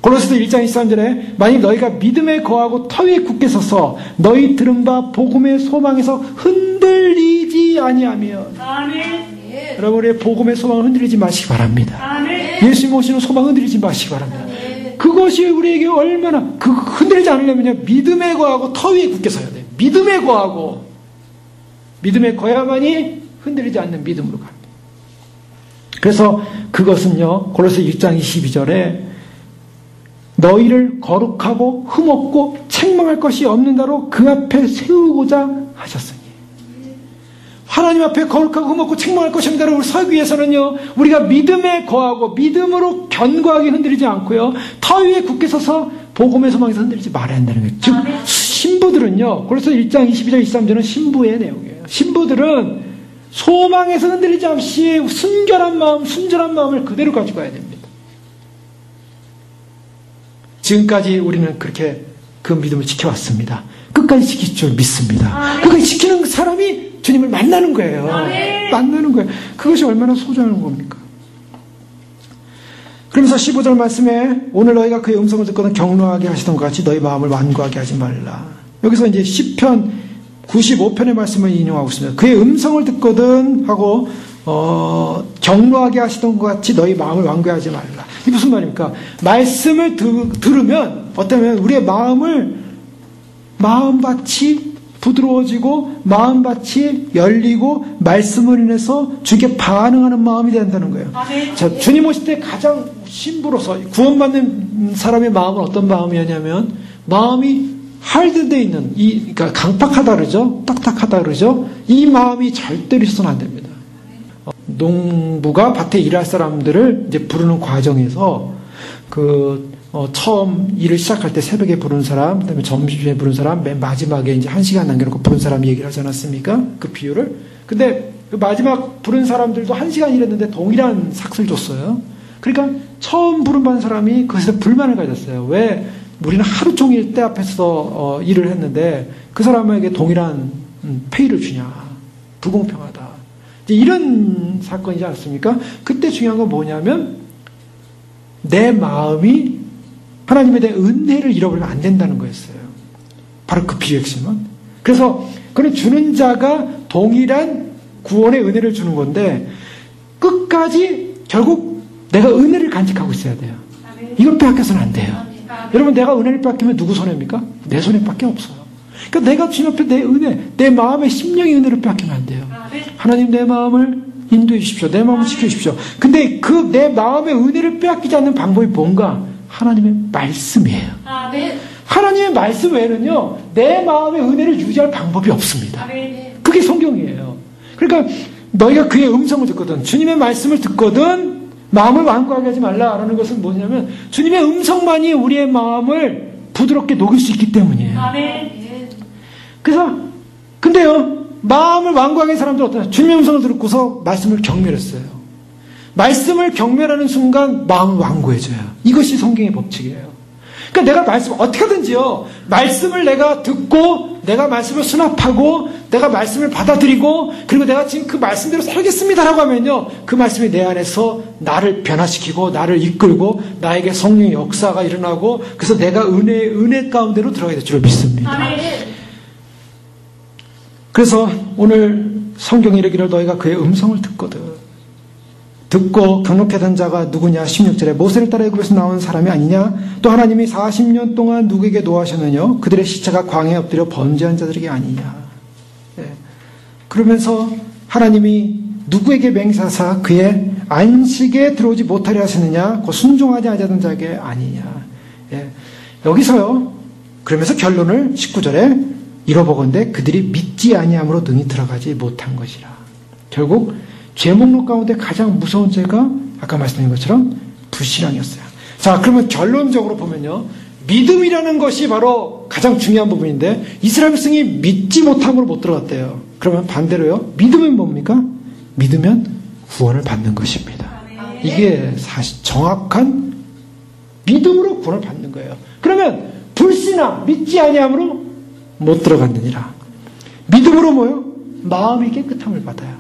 골로새서 1장 23절에 만일 너희가 믿음에 거하고 터 위에 굳게 서서 너희 들은 바 복음의 소망에서 흔들리지 아니하면, 아멘. 여러분, 우리의 복음의 소망을 흔들리지 마시기 바랍니다. 아멘. 예수님 오시는 소망 흔들리지 마시기 바랍니다. 그것이 우리에게 얼마나 흔들리지 않으려면요, 믿음에 거하고 터 위에 굳게 서야 돼요. 믿음에 거야만이 흔들리지 않는 믿음으로 갑니다. 그래서 그것은요, 골로새 1장 22절에 너희를 거룩하고 흠없고 책망할 것이 없는 자로 그 앞에 세우고자 하셨으니, 하나님 앞에 거룩하고 흠없고 책망할 것이 없는 자로 서기 위해서는요, 우리가 믿음에 거하고 믿음으로 견고하게 흔들리지 않고요, 터 위에 굳게 서서 복음의 소망에서 흔들리지 말아야 한다는 거예요. 즉 신부들은요, 골로새 1장 22절 23절은 신부의 내용이에요. 신부들은 소망에서 흔들리지 않시 순결한 마음을 그대로 가지고 가야 됩니다. 지금까지 우리는 그렇게 그 믿음을 지켜왔습니다. 끝까지 지킬 줄 믿습니다. 끝까지 지키는 사람이 주님을 만나는 거예요. 만나는 거예요. 그것이 얼마나 소중한 겁니까? 그러면서 15절 말씀에 오늘 너희가 그의 음성을 듣거든 격노하게 하시던 것 같이 너희 마음을 완고하게 하지 말라. 여기서 이제 시편 95편의 말씀을 인용하고 있습니다. 그의 음성을 듣거든 하고 격노하게 하시던 것 같이 너희 마음을 완고하지 말라. 이게 무슨 말입니까? 말씀을 들으면 어쩌면 우리의 마음밭이 부드러워지고 마음밭이 열리고 말씀을 인해서 주께 반응하는 마음이 된다는 거예요. 자, 주님 오실 때 가장 신부로서 구원받는 사람의 마음은 어떤 마음이었냐면 마음이 할드되어 있는, 그러니까 강팍하다 그러죠? 딱딱하다 그러죠? 이 마음이 절대로 있어서는 안 됩니다. 농부가 밭에 일할 사람들을 이제 부르는 과정에서 처음 일을 시작할 때 새벽에 부른 사람, 그 다음에 점심에 부른 사람, 맨 마지막에 이제 1시간 남겨놓고 부른 사람 얘기를 하지 않았습니까? 그 비유를. 근데 그 마지막 부른 사람들도 1시간 일했는데 동일한 삭을 줬어요. 그러니까 처음 부름받은 사람이 그것에 불만을 가졌어요. 왜 우리는 하루 종일 때 앞에서 일을 했는데 그 사람에게 동일한 페이를 주냐. 불공평하다. 이제 이런 사건이지 않습니까? 그때 중요한 건 뭐냐면 내 마음이 하나님에 대한 은혜를 잃어버리면 안 된다는 거였어요. 바로 그 비유의 핵심은. 그래서 그는 주는 자가 동일한 구원의 은혜를 주는 건데 끝까지 결국 내가 은혜를 간직하고 있어야 돼요. 이걸 빼앗겨서는 안 돼요. 여러분 내가 은혜를 빼앗기면 누구 손해입니까? 내 손해밖에 없어요. 그러니까 내가 주님 앞에 내 은혜, 내 마음의 심령의 은혜를 빼앗기면 안 돼요. 하나님 내 마음을 인도해 주십시오. 내 마음을 지켜주십시오. 근데 그 내 마음의 은혜를 빼앗기지 않는 방법이 뭔가? 하나님의 말씀이에요. 하나님의 말씀 외에는요, 내 마음의 은혜를 유지할 방법이 없습니다. 그게 성경이에요. 그러니까 너희가 그의 음성을 듣거든, 주님의 말씀을 듣거든, 마음을 완고하게 하지 말라라는 것은 뭐냐면 주님의 음성만이 우리의 마음을 부드럽게 녹일 수 있기 때문이에요. 그래서 근데요, 마음을 완고하게 한 사람들 어떠냐? 주님의 음성을 듣고서 말씀을 경멸했어요. 말씀을 경멸하는 순간 마음은 완고해져요. 이것이 성경의 법칙이에요. 그러니까 내가 말씀 어떻게든지요, 말씀을 내가 듣고 내가 말씀을 수납하고 내가 말씀을 받아들이고 그리고 내가 지금 그 말씀대로 살겠습니다라고 하면요, 그 말씀이 내 안에서 나를 변화시키고 나를 이끌고 나에게 성령의 역사가 일어나고 그래서 내가 은혜 가운데로 들어가야 될 줄 믿습니다. 그래서 오늘 성경에 이르기를 너희가 그의 음성을 듣거든. 듣고 경록하던 자가 누구냐? 16절에 모세를 따라 애굽에서 나온 사람이 아니냐? 또 하나님이 40년 동안 누구에게 노하셨느냐? 그들의 시체가 광야에 엎드려 번제한 자들에게 아니냐? 네. 그러면서 하나님이 누구에게 맹세하사 그의 안식에 들어오지 못하려 하셨느냐? 그 순종하지 않았던 자에게 아니냐? 네. 여기서요, 그러면서 결론을 19절에 이뤄보건대 그들이 믿지 아니함으로 능히 들어가지 못한 것이라. 결국 죄 목록 가운데 가장 무서운 죄가 아까 말씀드린 것처럼 불신앙이었어요. 자, 그러면 결론적으로 보면요, 믿음이라는 것이 바로 가장 중요한 부분인데 이스라엘 백성이 믿지 못함으로 못 들어갔대요. 그러면 반대로요, 믿음은 뭡니까? 믿으면 구원을 받는 것입니다. 이게 사실 정확한 믿음으로 구원을 받는 거예요. 그러면 불신앙, 믿지 아니함으로 못 들어갔느니라. 믿음으로 뭐요? 마음이 깨끗함을 받아요.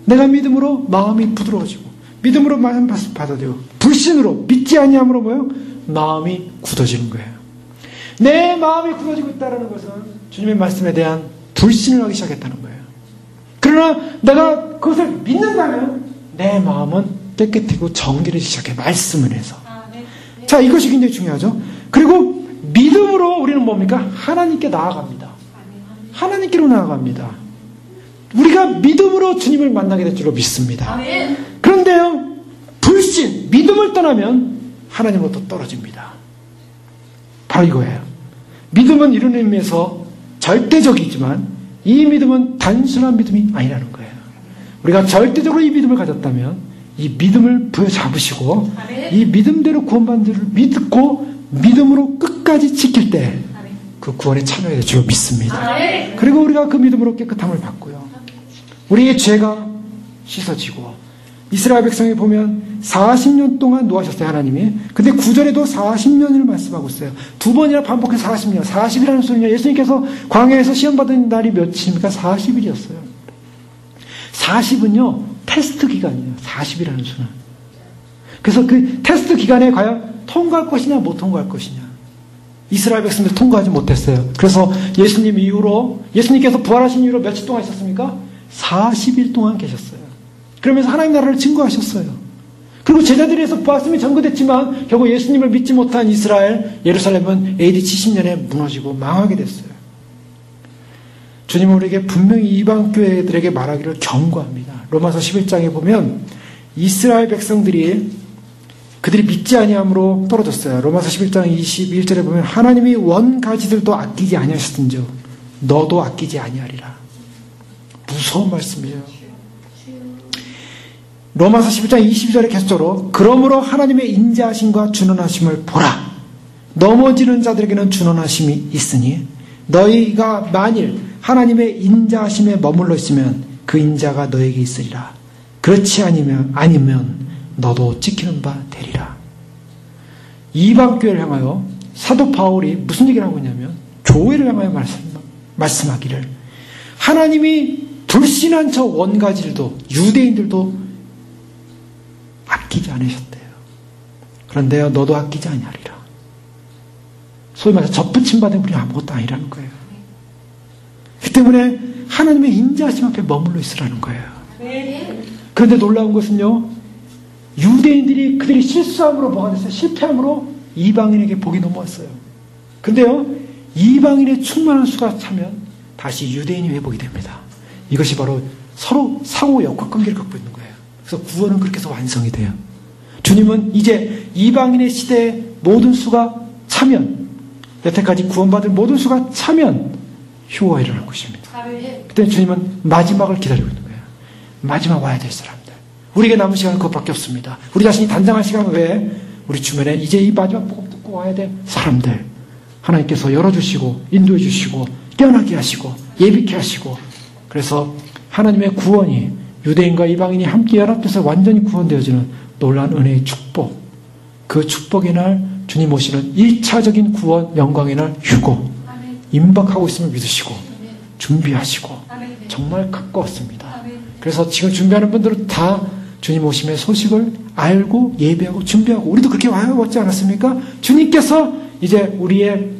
내가 믿음으로 마음이 부드러워지고 믿음으로 마음 받아들이고 불신으로 믿지 아니함으로 뭐요? 마음이 굳어지는 거예요. 내 마음이 굳어지고 있다는 것은 주님의 말씀에 대한 불신을 하기 시작했다는 거예요. 그러나 내가 그것을 믿는다면 내 마음은 깨끗해지고 정결해지기 시작해. 말씀을 해서. 자, 이것이 굉장히 중요하죠. 그리고 믿음으로 우리는 뭡니까? 하나님께 나아갑니다. 하나님께로 나아갑니다. 우리가 믿음으로 주님을 만나게 될 줄로 믿습니다. 그런데요, 불신, 믿음을 떠나면 하나님으로부터 떨어집니다. 바로 이거예요. 믿음은 이런 의미에서 절대적이지만 이 믿음은 단순한 믿음이 아니라는 거예요. 우리가 절대적으로 이 믿음을 가졌다면 이 믿음을 부여잡으시고 이 믿음대로 구원받는 줄을 믿고 믿음으로 끝까지 지킬 때 그 구원에 참여해야 될 줄 믿습니다. 그리고 우리가 그 믿음으로 깨끗함을 받고요, 우리의 죄가 씻어지고 이스라엘 백성이 보면 40년 동안 노하셨어요, 하나님이. 근데 9절에도 40년을 말씀하고 있어요. 두 번이나 반복해서 40년. 40이라는 수는요, 예수님께서 광야에서 시험받은 날이 며칠입니까? 40일이었어요. 40은요, 테스트 기간이에요. 40이라는 수는. 그래서 그 테스트 기간에 과연 통과할 것이냐, 못 통과할 것이냐. 이스라엘 백성들 통과하지 못했어요. 그래서 예수님 이후로, 예수님께서 부활하신 이후로 며칠 동안 있었습니까? 40일 동안 계셨어요. 그러면서 하나님 나라를 증거하셨어요. 그리고 제자들에서 말씀이 전거됐지만 결국 예수님을 믿지 못한 이스라엘, 예루살렘은 AD 70년에 무너지고 망하게 됐어요. 주님은 우리에게 분명히 이방 교회들에게 말하기를 경고합니다. 로마서 11장에 보면 이스라엘 백성들이 그들이 믿지 아니함으로 떨어졌어요. 로마서 11장 21절에 보면 하나님이 원가지들도 아끼지 아니하셨은즉 너도 아끼지 아니하리라. 무서운 말씀이에요. 로마서 11장 22절에 계속적으로 그러므로 하나님의 인자하심과 준원하심을 보라. 넘어지는 자들에게는 준원하심이 있으니 너희가 만일 하나님의 인자하심에 머물러 있으면 그 인자가 너에게 있으리라. 그렇지 아니면 너도 찍히는 바 되리라. 이방교회를 향하여 사도 바울이 무슨 얘기를 하고 있냐면 교회를 향하여 말씀하기를 하나님이 불신한 저 원가지들도 유대인들도 아끼지 않으셨대요. 그런데요 너도 아끼지 아니하리라. 소위 말해서 접붙임 받은 우리는 아무것도 아니라는 거예요. 그 때문에 하나님의 인자하심 앞에 머물러 있으라는 거예요. 그런데 놀라운 것은요 유대인들이 그들이 실수함으로 뭐가 됐어요? 실패함으로 이방인에게 복이 넘어왔어요. 근데요 이방인의 충만한 수가 차면 다시 유대인이 회복이 됩니다. 이것이 바로 서로 상호 역학관계를 갖고 있는 거예요. 그래서 구원은 그렇게 해서 완성이 돼요. 주님은 이제 이방인의 시대에 모든 수가 차면 여태까지 구원받을 모든 수가 차면 휴거가 일어날 것입니다. 그때 주님은 마지막을 기다리고 있는 거예요. 마지막 와야 될 사람들. 우리에게 남은 시간은 그것밖에 없습니다. 우리 자신이 단장할 시간 외에 우리 주변에 이제 이 마지막 복음 듣고 와야 될 사람들 하나님께서 열어주시고 인도해 주시고 깨어나게 하시고 예비케 하시고 그래서 하나님의 구원이 유대인과 이방인이 함께 연합돼서 완전히 구원되어지는 놀라운 은혜의 축복, 그 축복의 날 주님 오시는 1차적인 구원 영광의 날 휴고 임박하고 있음을 믿으시고 준비하시고 정말 가까웠습니다. 그래서 지금 준비하는 분들은 다 주님 오심의 소식을 알고 예배하고 준비하고 우리도 그렇게 와야겠지 않았습니까? 주님께서 이제 우리의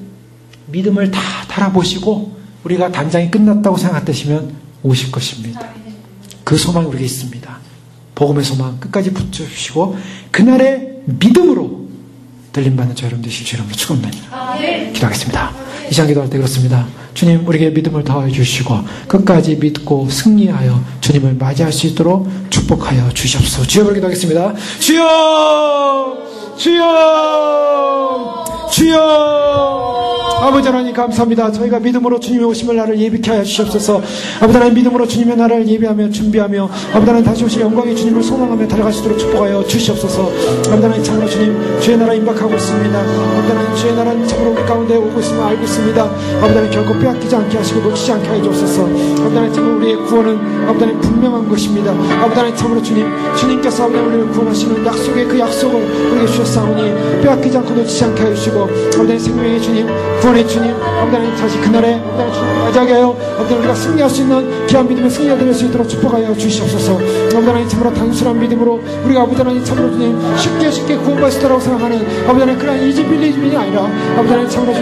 믿음을 다 달아보시고 우리가 단장이 끝났다고 생각하시면 오실 것입니다. 그 소망이 우리에게 있습니다. 복음의 소망 끝까지 붙여주시고 그날의 믿음으로 들림받는 저 여러분 되실 주 여러분을 축원합니다. 기도하겠습니다. 이 시간 기도할 때 그렇습니다. 주님 우리에게 믿음을 더해 주시고 끝까지 믿고 승리하여 주님을 맞이할 수 있도록 축복하여 주시옵소서. 주여 기도하겠습니다. 주여 주여 주여 아버지 하나님 감사합니다. 저희가 믿음으로 주님의 오심을 나를 예비케 하여 주시옵소서. 아버지 하나님 믿음으로 주님의 나를 예비하며 준비하며 아버지 하나님 다시 오실 영광의 주님을 소망하며 달려갈 수 있도록 축복하여 주시옵소서. 아버지 하나님 참으로 주님 주의 나라 임박하고 있습니다. 아버지 하나님 주의 나라는 참으로 우리 가운데 오고 있음을 알고 있습니다. 아버지 하나님 결코 빼앗기지 않게 하시고 놓치지 않게 하여 주옵소서. 아버지 하나님 참으로 우리의 구원은 아버지 하나님 분명한 것입니다. 아버지 하나님 참으로 주님께서 아버지 하나님 우리를 구원하시는 약속의 그 약속을 우리에게 주셨사오니 빼앗기지 않고 놓치지 않게 하여 주시고 아버지 하나님 생명의 주님 구원의 주님 아버지 하나님 다시 그날에 아버지 하나님 주님을 맞이하게 하여 아버지 하나님 우리가 승리할 수 있는 귀한 믿음의 승리가 될 수 있도록 축복하여 주시옵소서. 아버지 하나님 참으로 단순한 믿음으로 우리가 아버지 하나님 참으로 주님 쉽게 구원받을 수 있다고 생각하는 아버지 하나님 그런 이지빌리즘이 아니라 아버지 하나님 참으로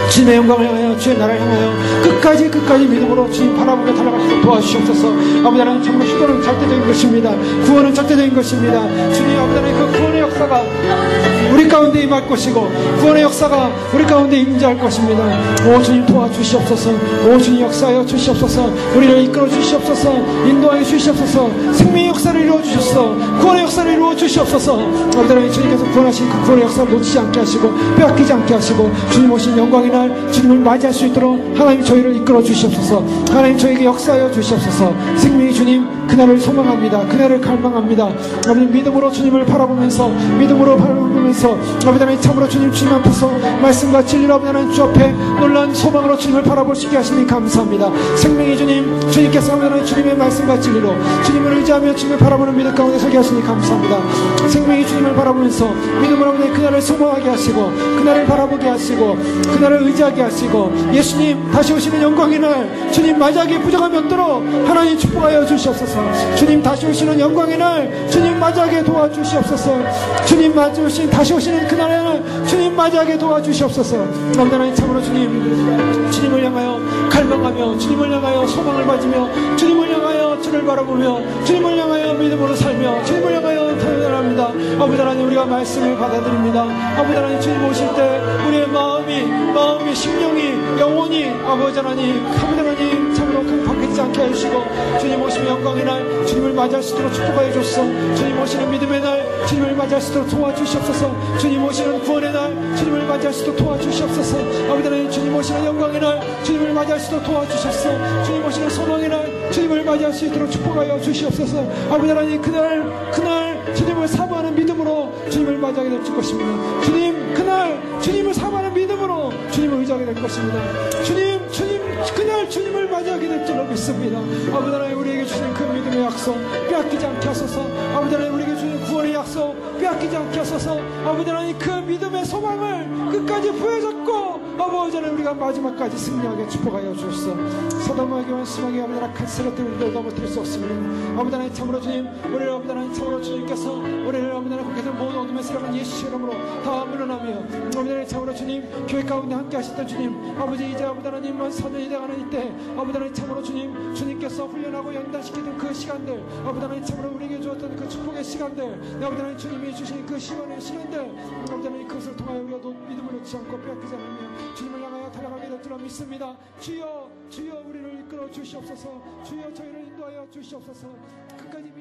주님의 영광을 향하여 주의 나라를 향하여 끝까지 믿음으로 주님 바라보며 달려갈 수 있도록 도와주시옵소서. 아버지 하나님 참으로 휴거는 절대적인 것입니다. 구원은 절대적인 것입니다. 주님 아버지 하나님 그 구원의 역사가 우리 가운데 임할 것이고 구원의 역사가 우리 가운데 임재할 것입니다. 오 주님 도와주시옵소서. 오 주님 역사하여 주시옵소서. 우리를 이끌어 주시옵소서. 인도하여 주시옵소서. 생명의 역사를 이루어 주셨어. 구원의 역사를 이루어 주시옵소서. 아버지 하나님 주님께서 구원하신 그 구원의 역사를 놓치지 않게 하시고 빼앗기지 않게 하시고 주님 오신 영광의 날 주님을 맞이할 수 있도록 하나님 저희를 이끌어 주시옵소서. 하나님 저에게 역사하여 주시옵소서. 생명의 주님 그날을 소망합니다. 그날을 갈망합니다. 아버지 믿음으로 주님을 바라보면서 아버지 하나님 참으로 주님 앞에서 말씀과 진리로 아버지 하나님 주 앞에 놀라운 소망으로 주님을 바라볼 수 있게 하시니 감사합니다. 생명의 주님 주님께서 아버지 하나님 주님의 말씀과 진리로 주님을 의지하며 주님을 바라보는 믿음 가운데 서게 하시니 감사합니다. 생명의 주님을 바라보면서 믿음으로 아버지 그날을 소망하게 하시고 그날을 바라보게 하시고 그날을 의지하게 하시고 예수님 다시 오시는 영광의 날 주님 맞이하게 부정함이 없도록 하나님 축복하여 주시옵소서. 주님 다시 오시는 영광의 날 주님 맞이하게 도와주시옵소서. 주님 다시 오시는 그날의 날 주님 맞이하게 도와주시옵소서. 아버지 하나님 참으로 주님을 향하여 갈망하며 주님을 향하여 소망을 가지며 주님을 향하여 주를 바라보며 주님을 향하여 믿음으로 살며 주님을 향하여 탄원합니다. 아버지 하나님 우리가 말씀을 받아들입니다. 아버지 하나님 주님 오실 때 우리의 마음이 심령이 영혼이 아버지 하나님 참으로 강팍하지 않게 해주시고 주님 오시면 영광의 날 주님을 맞이할 수 있도록 축복하여 주옵소서. 주님 오시는 믿음의 날 주님을 맞이할 수 있도록 도와주시옵소서. 주님 오시는 구원의 날 주님을 맞이할 수 있도록 도와주시옵소서. 아버지 하나님 주님 오시는 영광의 날 주님을 맞이할 수 있도록 도와주셨소. 주님 오시는 소망의 날 주님을 맞이할 수 있도록 축복하여 주시옵소서. 아버지 하나님, 그날 주님을 사모하는 믿음으로 주님을 맞이하게 될 것입니다. 주님, 그날 주님을 사모하는 믿음으로 주님을 의지하게 될 것입니다. 그날 주님을 맞이하게 될 줄로 믿습니다. 아버지 하나님, 우리에게 주신 그 믿음의 약속 빼앗기지 않게 하소서. 아버지 하나님, 우리에게 주신 구원의 약속 빼앗기지 않게 하소서. 아버지 하나님, 그 믿음의 소망을 끝까지 부여잡고 아버지 하나님, 우리가 마지막까지 승리하게 축복하여 주옵소서. 소돔과 고모라 심하게 아버지 하나님, 같이 살았던 우리도 넘어뜨릴 수 없습니다. 아버지 하나님, 참으로 주님, 우리를 아버지 하나님, 참으로 주님께서 우리를 아버지 하나님, 거기서 모든 어둠의 세력은 예수 이름으로 다 물러나며 아버지 하나님, 참으로 주님, 교회 가운데 함께 하셨던 주님, 아버지 이제 아버지 하나님만 4년이 돼가는 이때 아버지 하나님, 참으로 주님께서 훈련하고 연단시키던 그 시간들, 아버지 하나님, 참으로 우리에게 주었던 그 축복의 시간들, 아버지 하나님, 주님이 주신 그 시간의 시간들, 아버지 하나님, 그것을 통하여 우리가 믿음을 놓지 않고 빼앗기지 않으며 주님을 향하여 달려가게 될 줄로 믿습니다. 주여, 주여, 우리를 이끌어 주시옵소서. 주여, 저희를 인도하여 주시옵소서. 끝까지